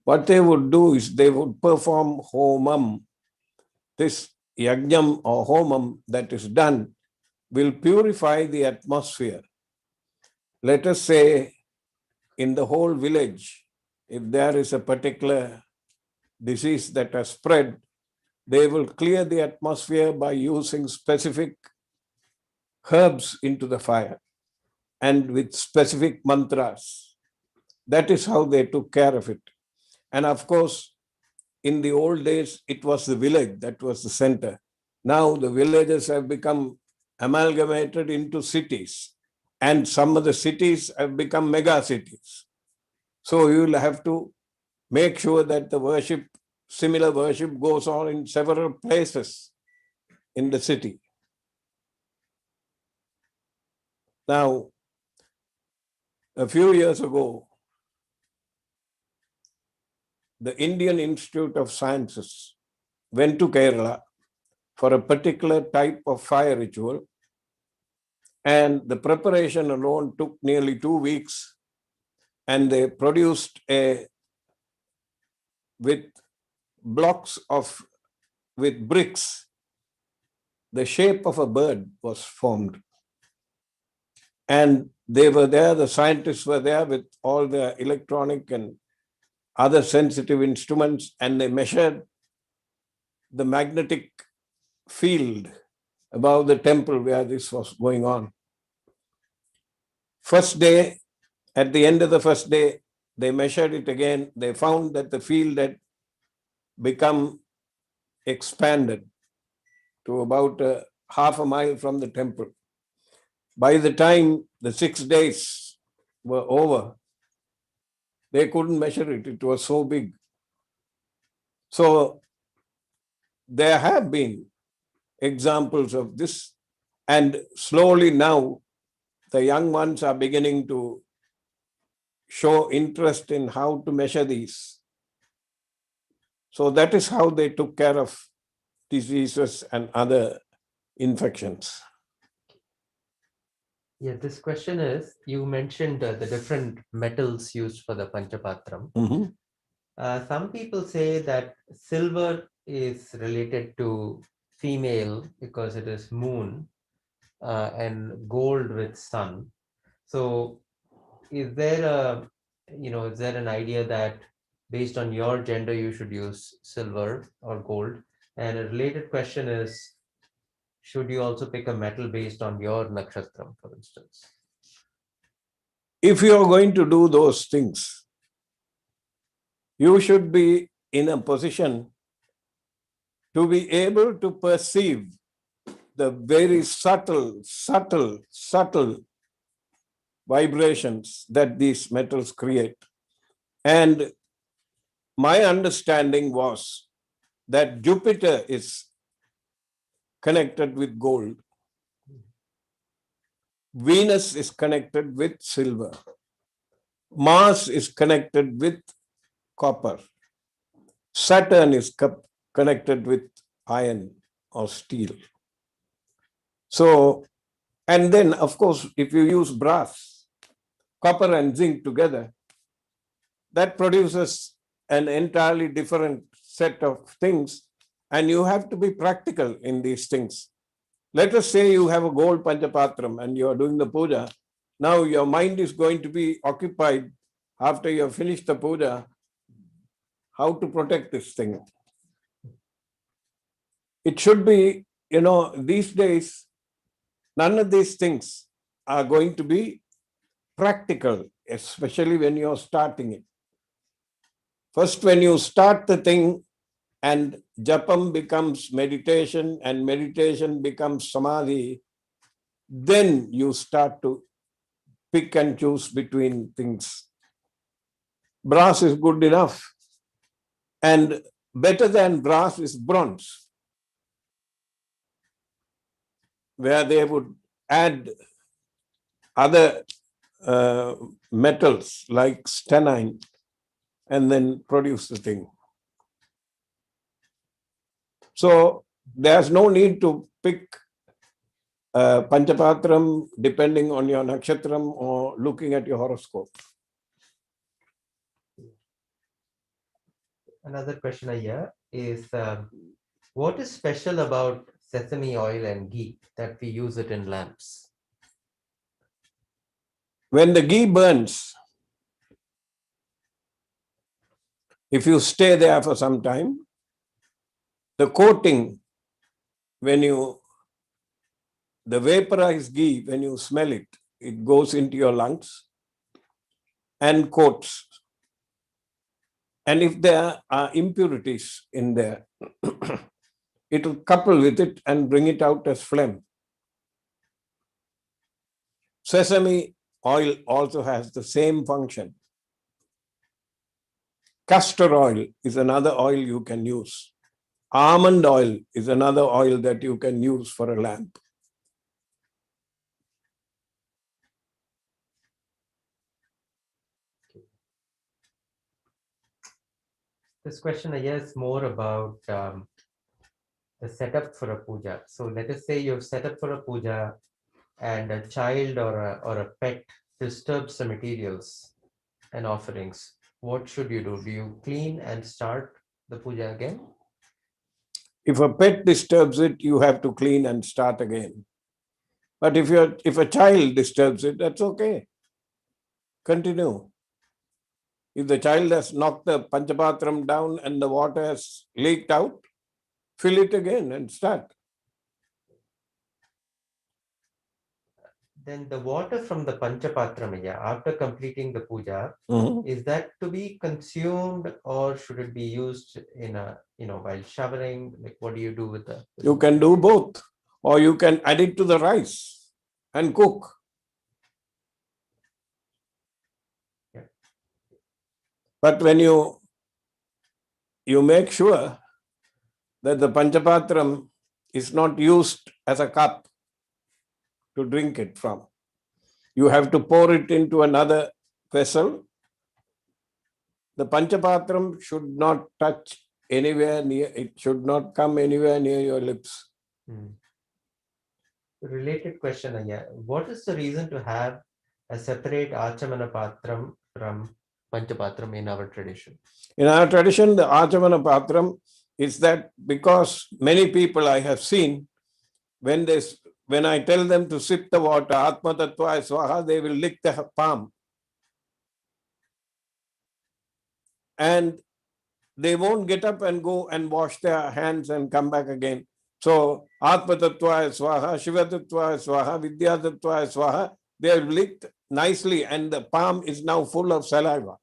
what they would do is they would perform homam. This yajnam or homam that is done will purify the atmosphere. Let us say in the whole village, if there is a particular disease that has spread, they will clear the atmosphere by using specific herbs into the fire and with specific mantras. That is how they took care of it. And of course, in the old days, it was the village that was the center. Now the villages have become amalgamated into cities, and some of the cities have become mega cities. So you will have to make sure that the worship, similar worship goes on in several places in the city. Now, a few years ago, the Indian Institute of Sciences went to Kerala for a particular type of fire ritual, and the preparation alone took nearly 2 weeks, and they produced with blocks with bricks, the shape of a bird was formed. And they were there, the scientists were there with all their electronic and other sensitive instruments, and they measured the magnetic field above the temple where this was going on. First day, at the end of the first day, they measured it again. They found that the field had become expanded to about half a mile from the temple. By the time the 6 days were over, they couldn't measure it. It was so big. So there have been examples of this, and slowly now the young ones are beginning to show interest in how to measure these. So that is how they took care of diseases and other infections. Yeah, this question is, you mentioned the different metals used for the Panchapatram. Some people say that silver is related to female because it is moon, and gold with sun. So is there an idea that based on your gender you should use silver or gold? And a related question is, should you also pick a metal based on your nakshatram, for instance? If you are going to do those things, you should be in a position to be able to perceive the very subtle vibrations that these metals create. And my understanding was that Jupiter is connected with gold. Venus is connected with silver. Mars is connected with copper. Saturn is connected with iron or steel. So, and then of course, if you use brass, copper and zinc together, that produces an entirely different set of things, and you have to be practical in these things. Let us say you have a gold Panchapatram and you are doing the puja. Now your mind is going to be occupied after you have finished the puja, how to protect this thing. It should be, these days, none of these things are going to be practical, especially when you're starting it. First, when you start the thing and japam becomes meditation and meditation becomes samadhi, then you start to pick and choose between things. Brass is good enough, and better than brass is bronze, where they would add other metals like stenine and then produce the thing. So there's no need to pick Panchapatram depending on your nakshatram or looking at your horoscope. Another question here is, what is special about sesame oil and ghee that we use it in lamps? When the ghee burns, if you stay there for some time, the coating, the vaporized ghee, when you smell it, it goes into your lungs and coats. And if there are impurities in there, it will couple with it and bring it out as phlegm. Sesame oil also has the same function. Castor oil is another oil you can use. Almond oil is another oil that you can use for a lamp. This question, I guess, more about the setup for a puja. So let us say you've set up for a puja and a child or a pet disturbs the materials and offerings. What should you do? Do you clean and start the puja again? If a pet disturbs it, you have to clean and start again. But if a child disturbs it, that's okay. Continue. If the child has knocked the Panchapatram down and the water has leaked out, fill it again and start. Then the water from the Panchapatramaya, after completing the puja, is that to be consumed or should it be used in while showering? Like, what do you do with the? You can do both, or you can add it to the rice and cook. Yeah. But when you make sure that the Panchapatram is not used as a cup to drink it from. You have to pour it into another vessel. The Panchapatram should not touch anywhere near, it should not come anywhere near your lips. Related question again. What is the reason to have a separate Achamana Patram from Panchapatram in our tradition? In our tradition, the Achamana Patram is that because many people I have seen, when I tell them to sip the water, Atma Tattva Swaha, they will lick the palm. And they won't get up and go and wash their hands and come back again. So, Atma Tattva Swaha, Shiva Tattva Swaha, Vidya Tattva Swaha, they are licked nicely and the palm is now full of saliva.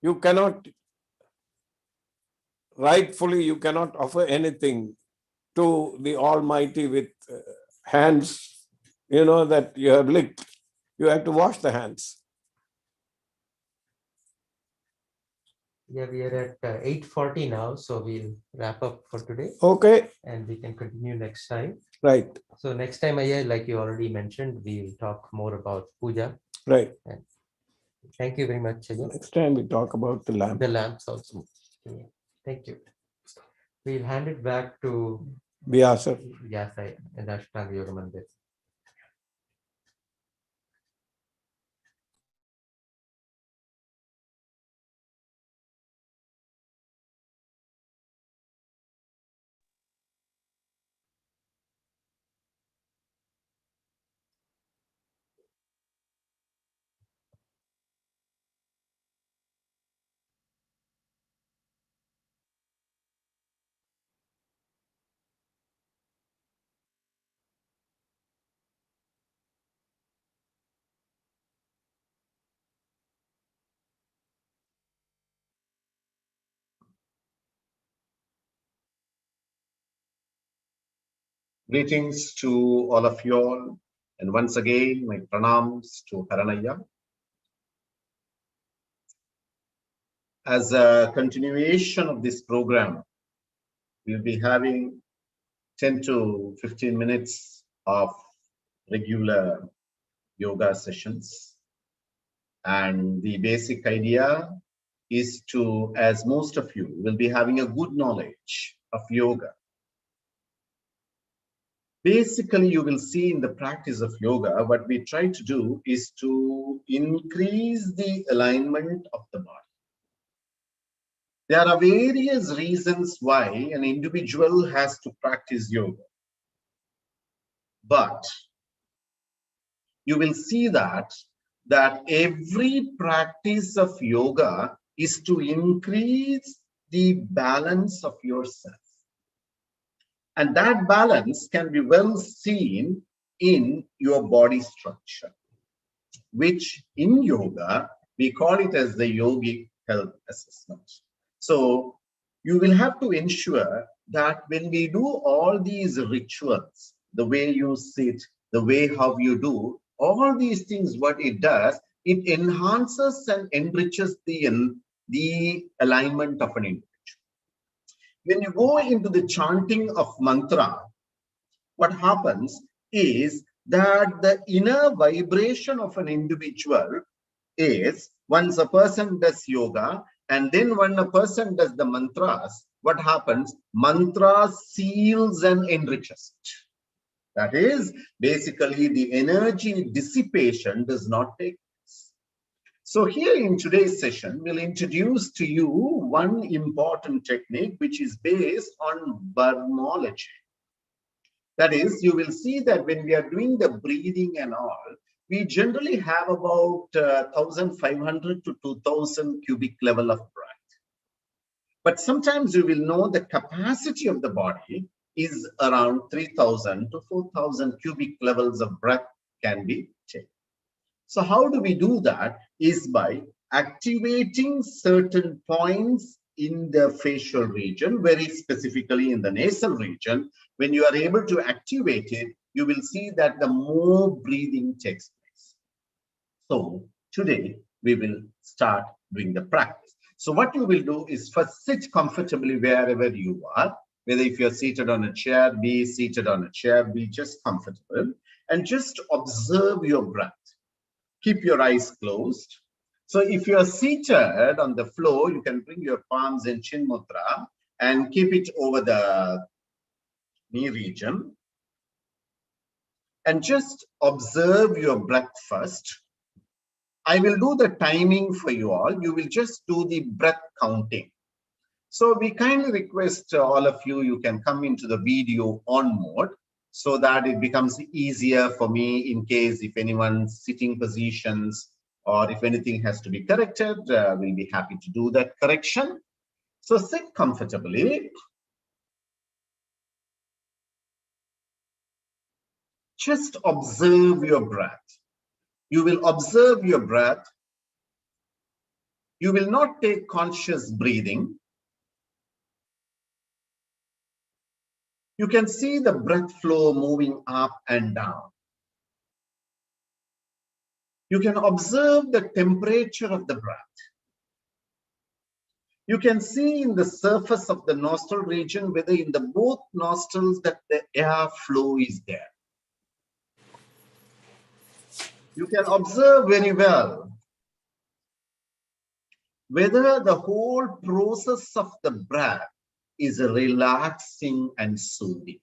You cannot, rightfully, you cannot offer anything to the Almighty with hands, that you have licked. You have to wash the hands. Yeah, we are at 8:40 now, so we'll wrap up for today. Okay. And we can continue next time. Right. So next time, like you already mentioned, we'll talk more about puja. Right. And thank you very much. Next time we talk about the lamp. The lamps also. Yeah. Thank you. We'll hand it back to Vyasa. Vyasa and Ashtanga Yoga Mandir. Greetings to all of you all, and once again, my pranams to Haranaya. As a continuation of this program, we'll be having 10 to 15 minutes of regular yoga sessions. And the basic idea is to, as most of you will be having a good knowledge of yoga. Basically, you will see in the practice of yoga, what we try to do is to increase the alignment of the body. There are various reasons why an individual has to practice yoga. But you will see that every practice of yoga is to increase the balance of yourself. And that balance can be well seen in your body structure, which in yoga, we call it as the yogic health assessment. So you will have to ensure that when we do all these rituals, the way you sit, the way how you do, all these things, what it does, it enhances and enriches the alignment of an individual. When you go into the chanting of mantra, what happens is that the inner vibration of an individual is, once a person does yoga, and then when a person does the mantras, what happens? Mantra seals and enriches it. That is, basically the energy dissipation does not take place. So here in today's session, we'll introduce to you one important technique which is based on Dharmology. That is, you will see that when we are doing the breathing and all, we generally have about 1,500 to 2,000 cubic level of breath. But sometimes you will know the capacity of the body is around 3,000 to 4,000 cubic levels of breath can be taken. So how do we do that? Is by activating certain points in the facial region, very specifically in the nasal region. When you are able to activate it, you will see that the more breathing takes place. So today we will start doing the practice. So what you will do is first sit comfortably wherever you are, whether if you're seated on a chair, be seated on a chair, be just comfortable, and just observe your breath. Keep your eyes closed. So if you are seated on the floor, you can bring your palms in Chin Mudra and keep it over the knee region. And just observe your breath first. I will do the timing for you all. You will just do the breath counting. So we kindly request all of you, you can come into the video on mode so that it becomes easier for me in case if anyone's sitting positions or if anything has to be corrected, we'll be happy to do that correction. So sit comfortably. Just observe your breath. You will observe your breath. You will not take conscious breathing. You can see the breath flow moving up and down. You can observe the temperature of the breath. You can see in the surface of the nostril region, whether in the both nostrils that the air flow is there. You can observe very well whether the whole process of the breath is relaxing and soothing.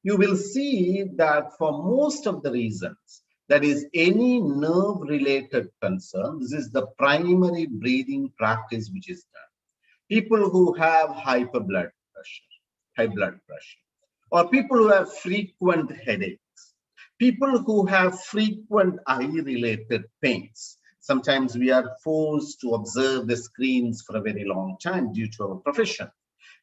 You will see that for most of the reasons, that is any nerve related concern, this is the primary breathing practice which is done. People who have high blood pressure, or people who have frequent headaches, people who have frequent eye related pains. Sometimes we are forced to observe the screens for a very long time due to our profession.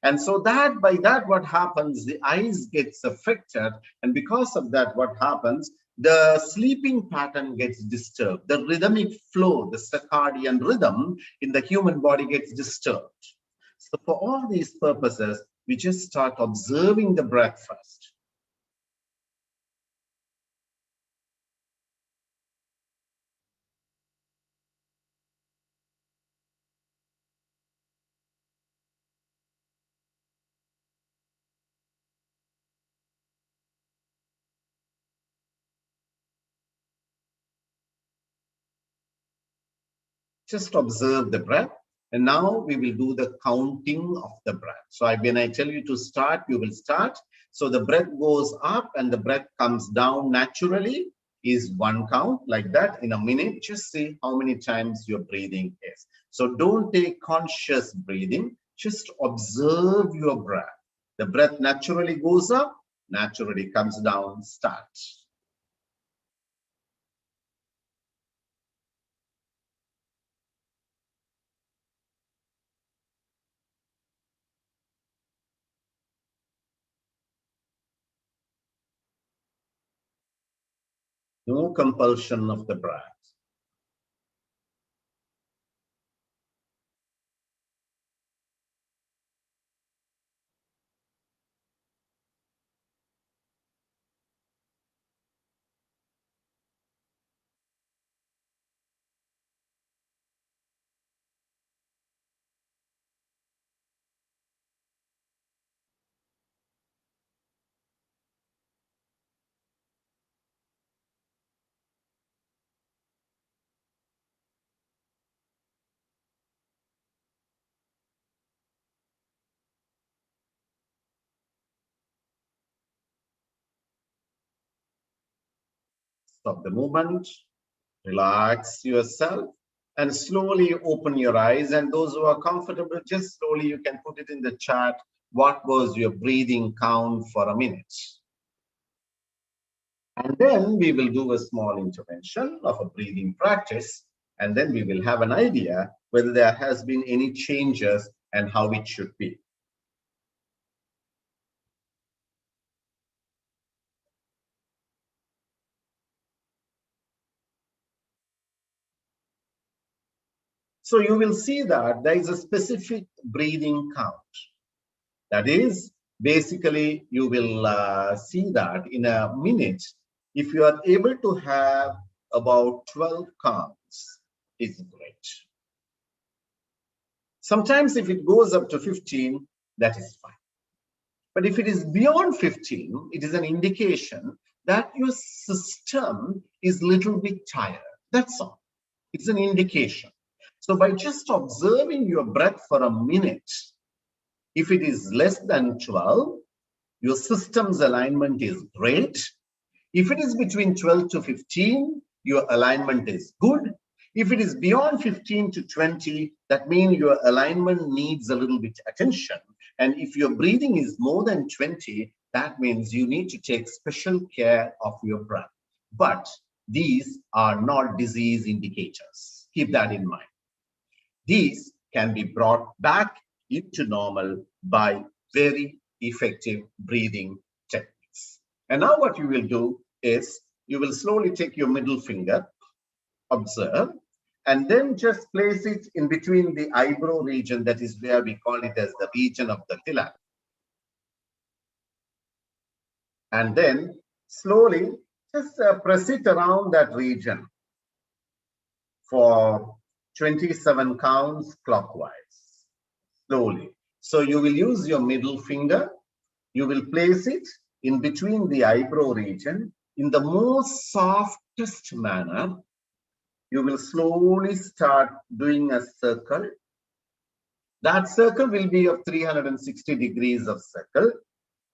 And so that by that what happens, the eyes gets affected, and because of that what happens, the sleeping pattern gets disturbed. The rhythmic flow, the circadian rhythm in the human body gets disturbed. So for all these purposes, we just start observing the breath first. Just observe the breath. And now we will do the counting of the breath. So when I tell you to start, you will start. So the breath goes up and the breath comes down naturally is one count like that in a minute. Just see how many times your breathing is. So don't take conscious breathing. Just observe your breath. The breath naturally goes up, naturally comes down. Start. No compulsion of the breath. Stop the movement. Relax yourself and slowly open your eyes. And those who are comfortable, just slowly you can put it in the chat. What was your breathing count for a minute? And then we will do a small intervention of a breathing practice. And then we will have an idea whether there has been any changes and how it should be. So you will see that there is a specific breathing count. That is, basically, you will see that in a minute, if you are able to have about 12 counts, is great. Sometimes if it goes up to 15, that is fine. But if it is beyond 15, it is an indication that your system is a little bit tired. That's all. It's an indication. So by just observing your breath for a minute, if it is less than 12, your system's alignment is great. If it is between 12 to 15, your alignment is good. If it is beyond 15 to 20, that means your alignment needs a little bit attention. And if your breathing is more than 20, that means you need to take special care of your breath. But these are not disease indicators. Keep that in mind. These can be brought back into normal by very effective breathing techniques. And now what you will do is you will slowly take your middle finger, observe, and then just place it in between the eyebrow region. That is where we call it as the region of the tilak. And then slowly just press it around that region for 27 counts clockwise, slowly. So you will use your middle finger, you will place it in between the eyebrow region in the most softest manner. You will slowly start doing a circle. That circle will be of 360 degrees of circle.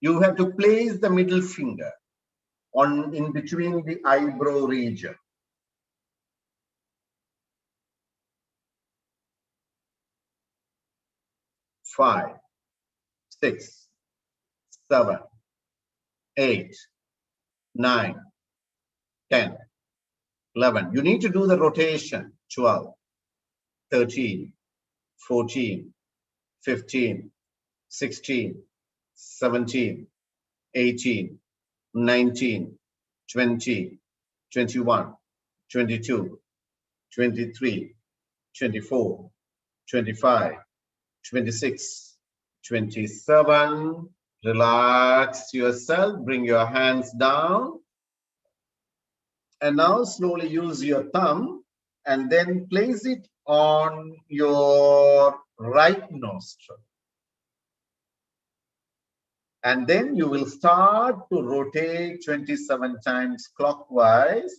You have to place the middle finger in between the eyebrow region. 5, 6, 7, 8, 9, 10, 11. You need to do the rotation. 12, 13, 14, 15, 16, 17, 18, 19, 20, 21, 22, 23, 24, 25, 26, 27. Relax yourself. Bring your hands down. And now slowly use your thumb and then place it on your right nostril. And then you will start to rotate 27 times clockwise.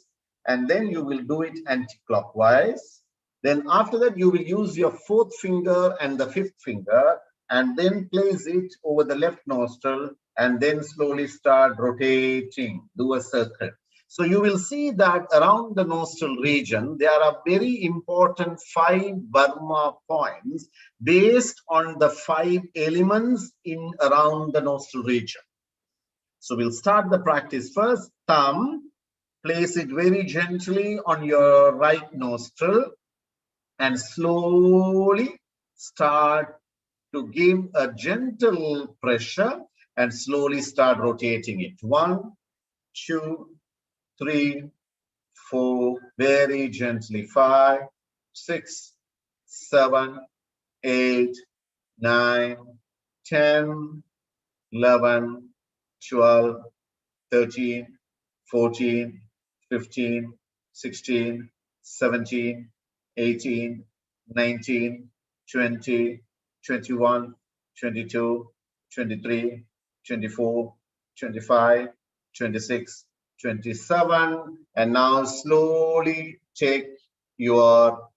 And then you will do it anti-clockwise. Then after that, you will use your fourth finger and the fifth finger and then place it over the left nostril and then slowly start rotating, do a circle. So you will see that around the nostril region, there are very important 5 Dharma points based on the 5 elements in around the nostril region. So we'll start the practice first. Thumb, place it very gently on your right nostril and slowly start to give a gentle pressure and slowly start rotating it. 1, 2, 3, 4, very gently. 5, 6, 7, 8, 9, 10, 11, 12, 13, 14, 15, 16, 17, 18, 19, 20, 21, 22, 23, 24, 25, 26, 27. And now slowly take your,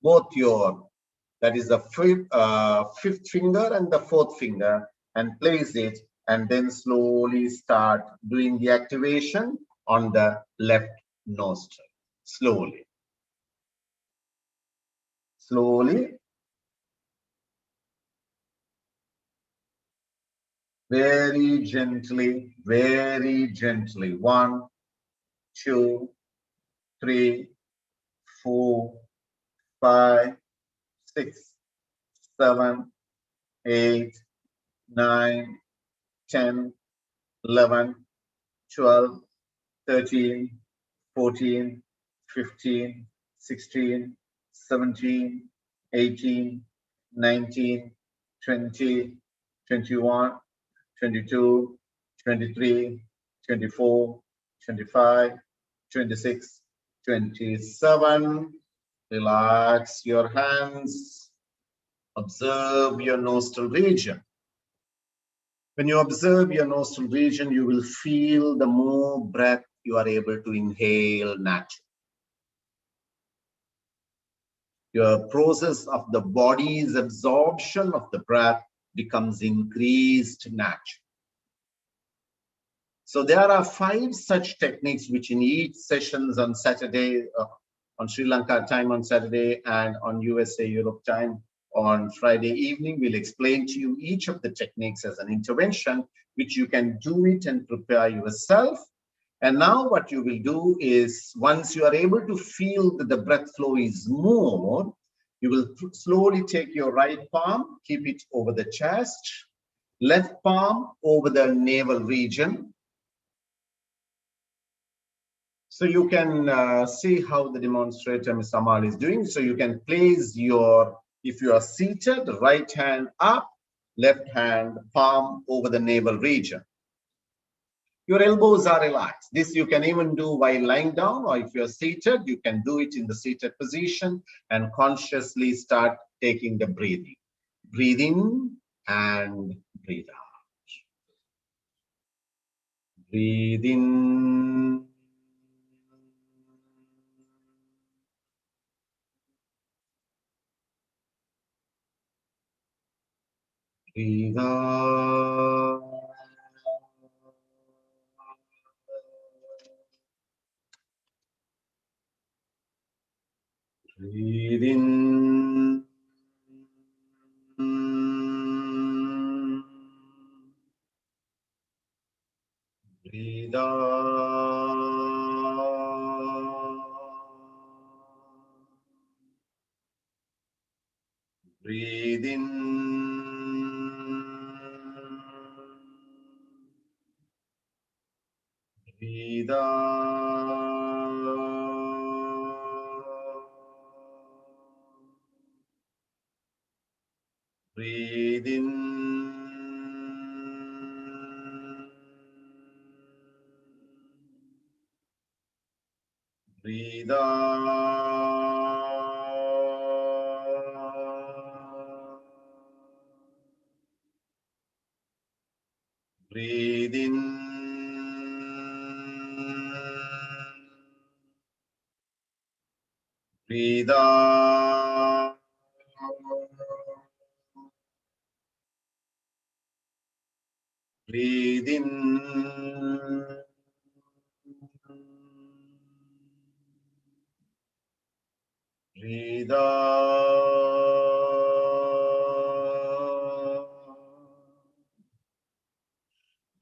both your, that is the fifth finger and the fourth finger, and place it, and then slowly start doing the activation on the left nostril. Slowly. Slowly. Very gently, very gently. 1, 2, 3, 4, 5, 6, 7, 8, 9, 10, 11, 12, 13, 14, 15, 16, 17, 18, 19, 20, 21, 22, 23, 24, 25, 26, 27. Relax your hands. Observe your nostril region. When you observe your nostril region, you will feel the more breath you are able to inhale naturally. Your process of the body's absorption of the breath becomes increased naturally. So there are 5 such techniques which in each sessions on Saturday, on Sri Lanka time on Saturday, and on USA Europe time on Friday evening, we'll explain to you each of the techniques as an intervention, which you can do it and prepare yourself. And now what you will do is, once you are able to feel that the breath flow is more, you will slowly take your right palm, keep it over the chest, left palm over the navel region. So you can see how the demonstrator, Ms. Amal, is doing. So you can place your, if you are seated, right hand up, left hand palm over the navel region. Your elbows are relaxed. This you can even do while lying down, or if you're seated, you can do it in the seated position and consciously start taking the breathing. Breathe in and breathe out. Breathe in. Breathe out. Breathe in. Breathe out. Breathe in. Breathe out. Breathe in. Breathe out. Breathe in. Breathe out. Breathe in. Breathe out.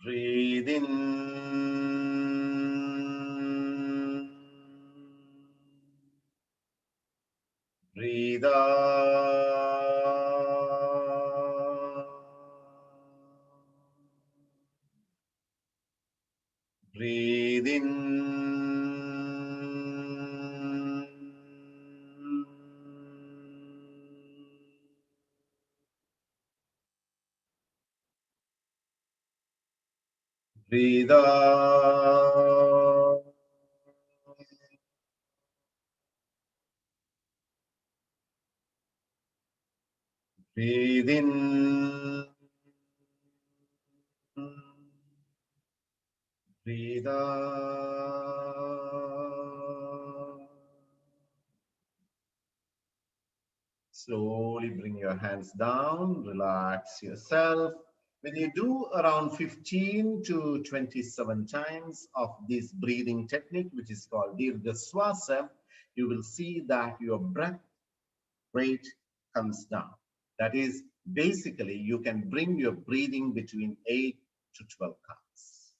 Breathe in. Breathe out. Breathe in. Breathe out. Breathe in. Breathe out. Slowly bring your hands down, relax yourself. When you do around 15 to 27 times of this breathing technique, which is called Dirghaswasa, you will see that your breath rate comes down. That is, basically, you can bring your breathing between 8 to 12 counts.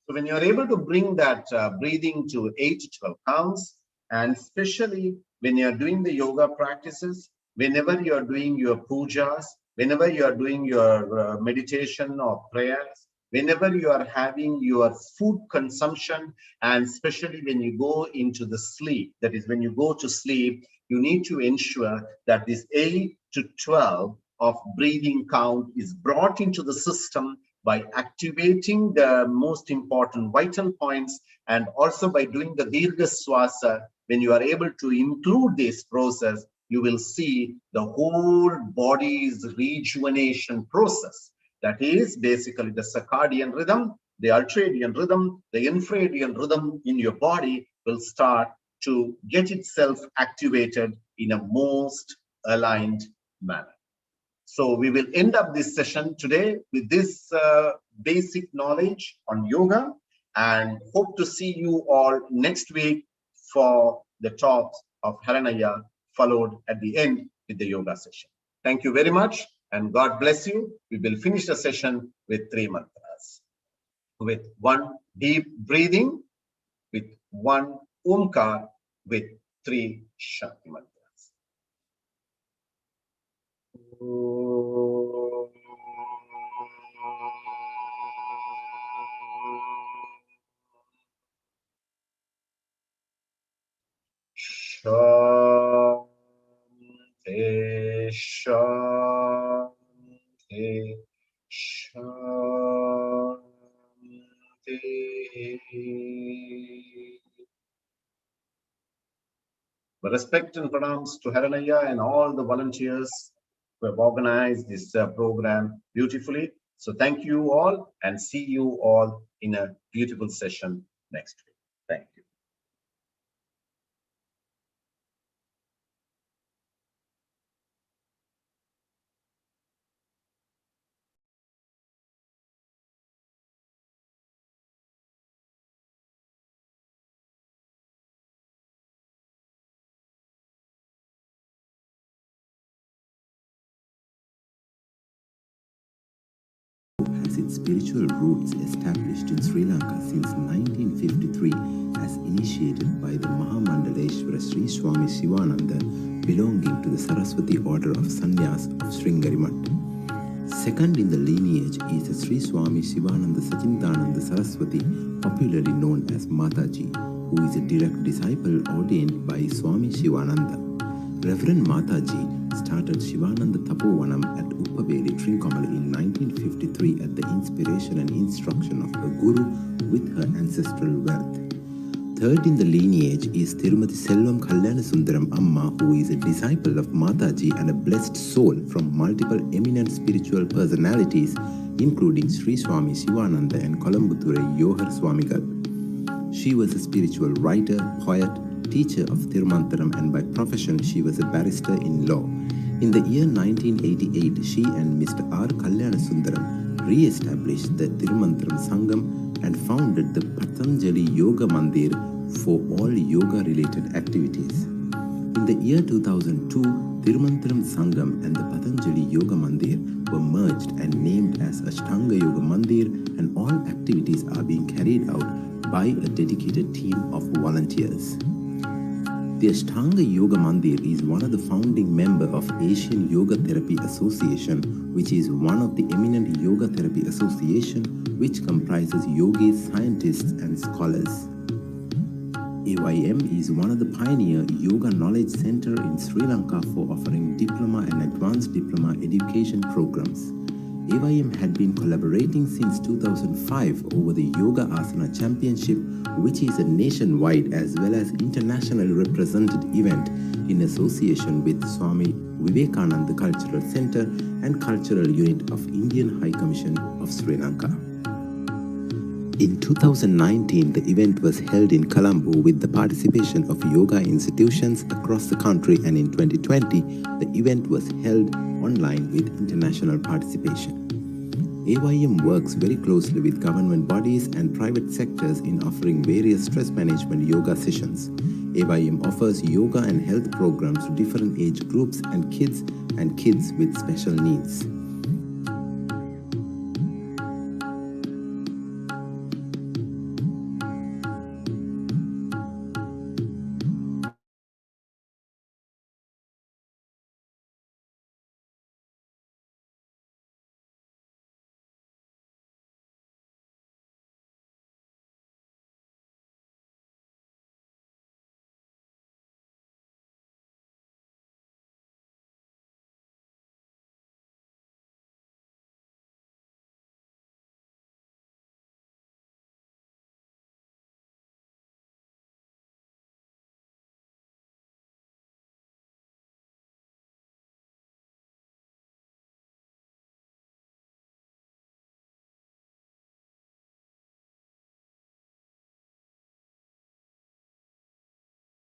So when you're able to bring that breathing to 8 to 12 counts, and especially when you're doing the yoga practices, whenever you're doing your pujas, whenever you're doing your meditation or prayers, whenever you are having your food consumption, and especially when you go into the sleep, that is when you go to sleep, you need to ensure that this 8 to 12 of breathing count is brought into the system by activating the most important vital points, and also by doing the Dirghaswasa. When you are able to include this process, you will see the whole body's rejuvenation process. That is basically the circadian rhythm, the ultradian rhythm, the infradian rhythm in your body will start to get itself activated in a most aligned manner. So we will end up this session today with this basic knowledge on yoga, and hope to see you all next week for the talks of Haranaya, followed at the end with the yoga session. Thank you very much, and God bless you. We will finish the session with 3 mantras. With 1 deep breathing, with 1 Omkar, with 3 Shakti mantras. Shanti, Shanti, Shanti. Respect and pranams to Haranaya and all the volunteers who have organized this program beautifully. So thank you all, and see you all in a beautiful session next week. Thank you. Has its spiritual roots established in Sri Lanka since 1953, as initiated by the Mahamandaleshwara Sri Swami Sivananda, belonging to the Saraswati order of Sannyas of Sringarimath. Second in the lineage is the Sri Swami Sivananda Sachintananda Saraswati, popularly known as Mataji, who is a direct disciple ordained by Swami Sivananda. Reverend Mataji started Shivananda Tapovanam at Uppaveli, Trincomalee in 1953 at the inspiration and instruction of her guru with her ancestral wealth. Third in the lineage is Tirumati Selvam Kalyanasudaram Amma, who is a disciple of Mataji and a blessed soul from multiple eminent spiritual personalities, including Sri Swami Sivananda and Kolambuthurai Yohar Swamigal. She was a spiritual writer, poet, teacher of Tirumantram, and by profession she was a barrister in law. In the year 1988, she and Mr. R. Kalyansundaram re-established the Tirumantram Sangam and founded the Patanjali Yoga Mandir for all yoga-related activities. In the year 2002, Tirumantram Sangam and the Patanjali Yoga Mandir were merged and named as Astanka Yoga Mandir, and all activities are being carried out by a dedicated team of volunteers. The Astanka Yoga Mandir is one of the founding members of Asian Yoga Therapy Association, which is one of the eminent yoga therapy association which comprises yogis, scientists and scholars. AYM is one of the pioneer yoga knowledge center in Sri Lanka for offering diploma and advanced diploma education programs. AYM had been collaborating since 2005 over the Yoga Asana Championship, which is a nationwide as well as internationally represented event in association with Swami Vivekananda Cultural Center and Cultural Unit of Indian High Commission of Sri Lanka. In 2019, the event was held in Colombo with the participation of yoga institutions across the country, and in 2020, the event was held online with international participation. AYM works very closely with government bodies and private sectors in offering various stress management yoga sessions. AYM offers yoga and health programs to different age groups and kids with special needs.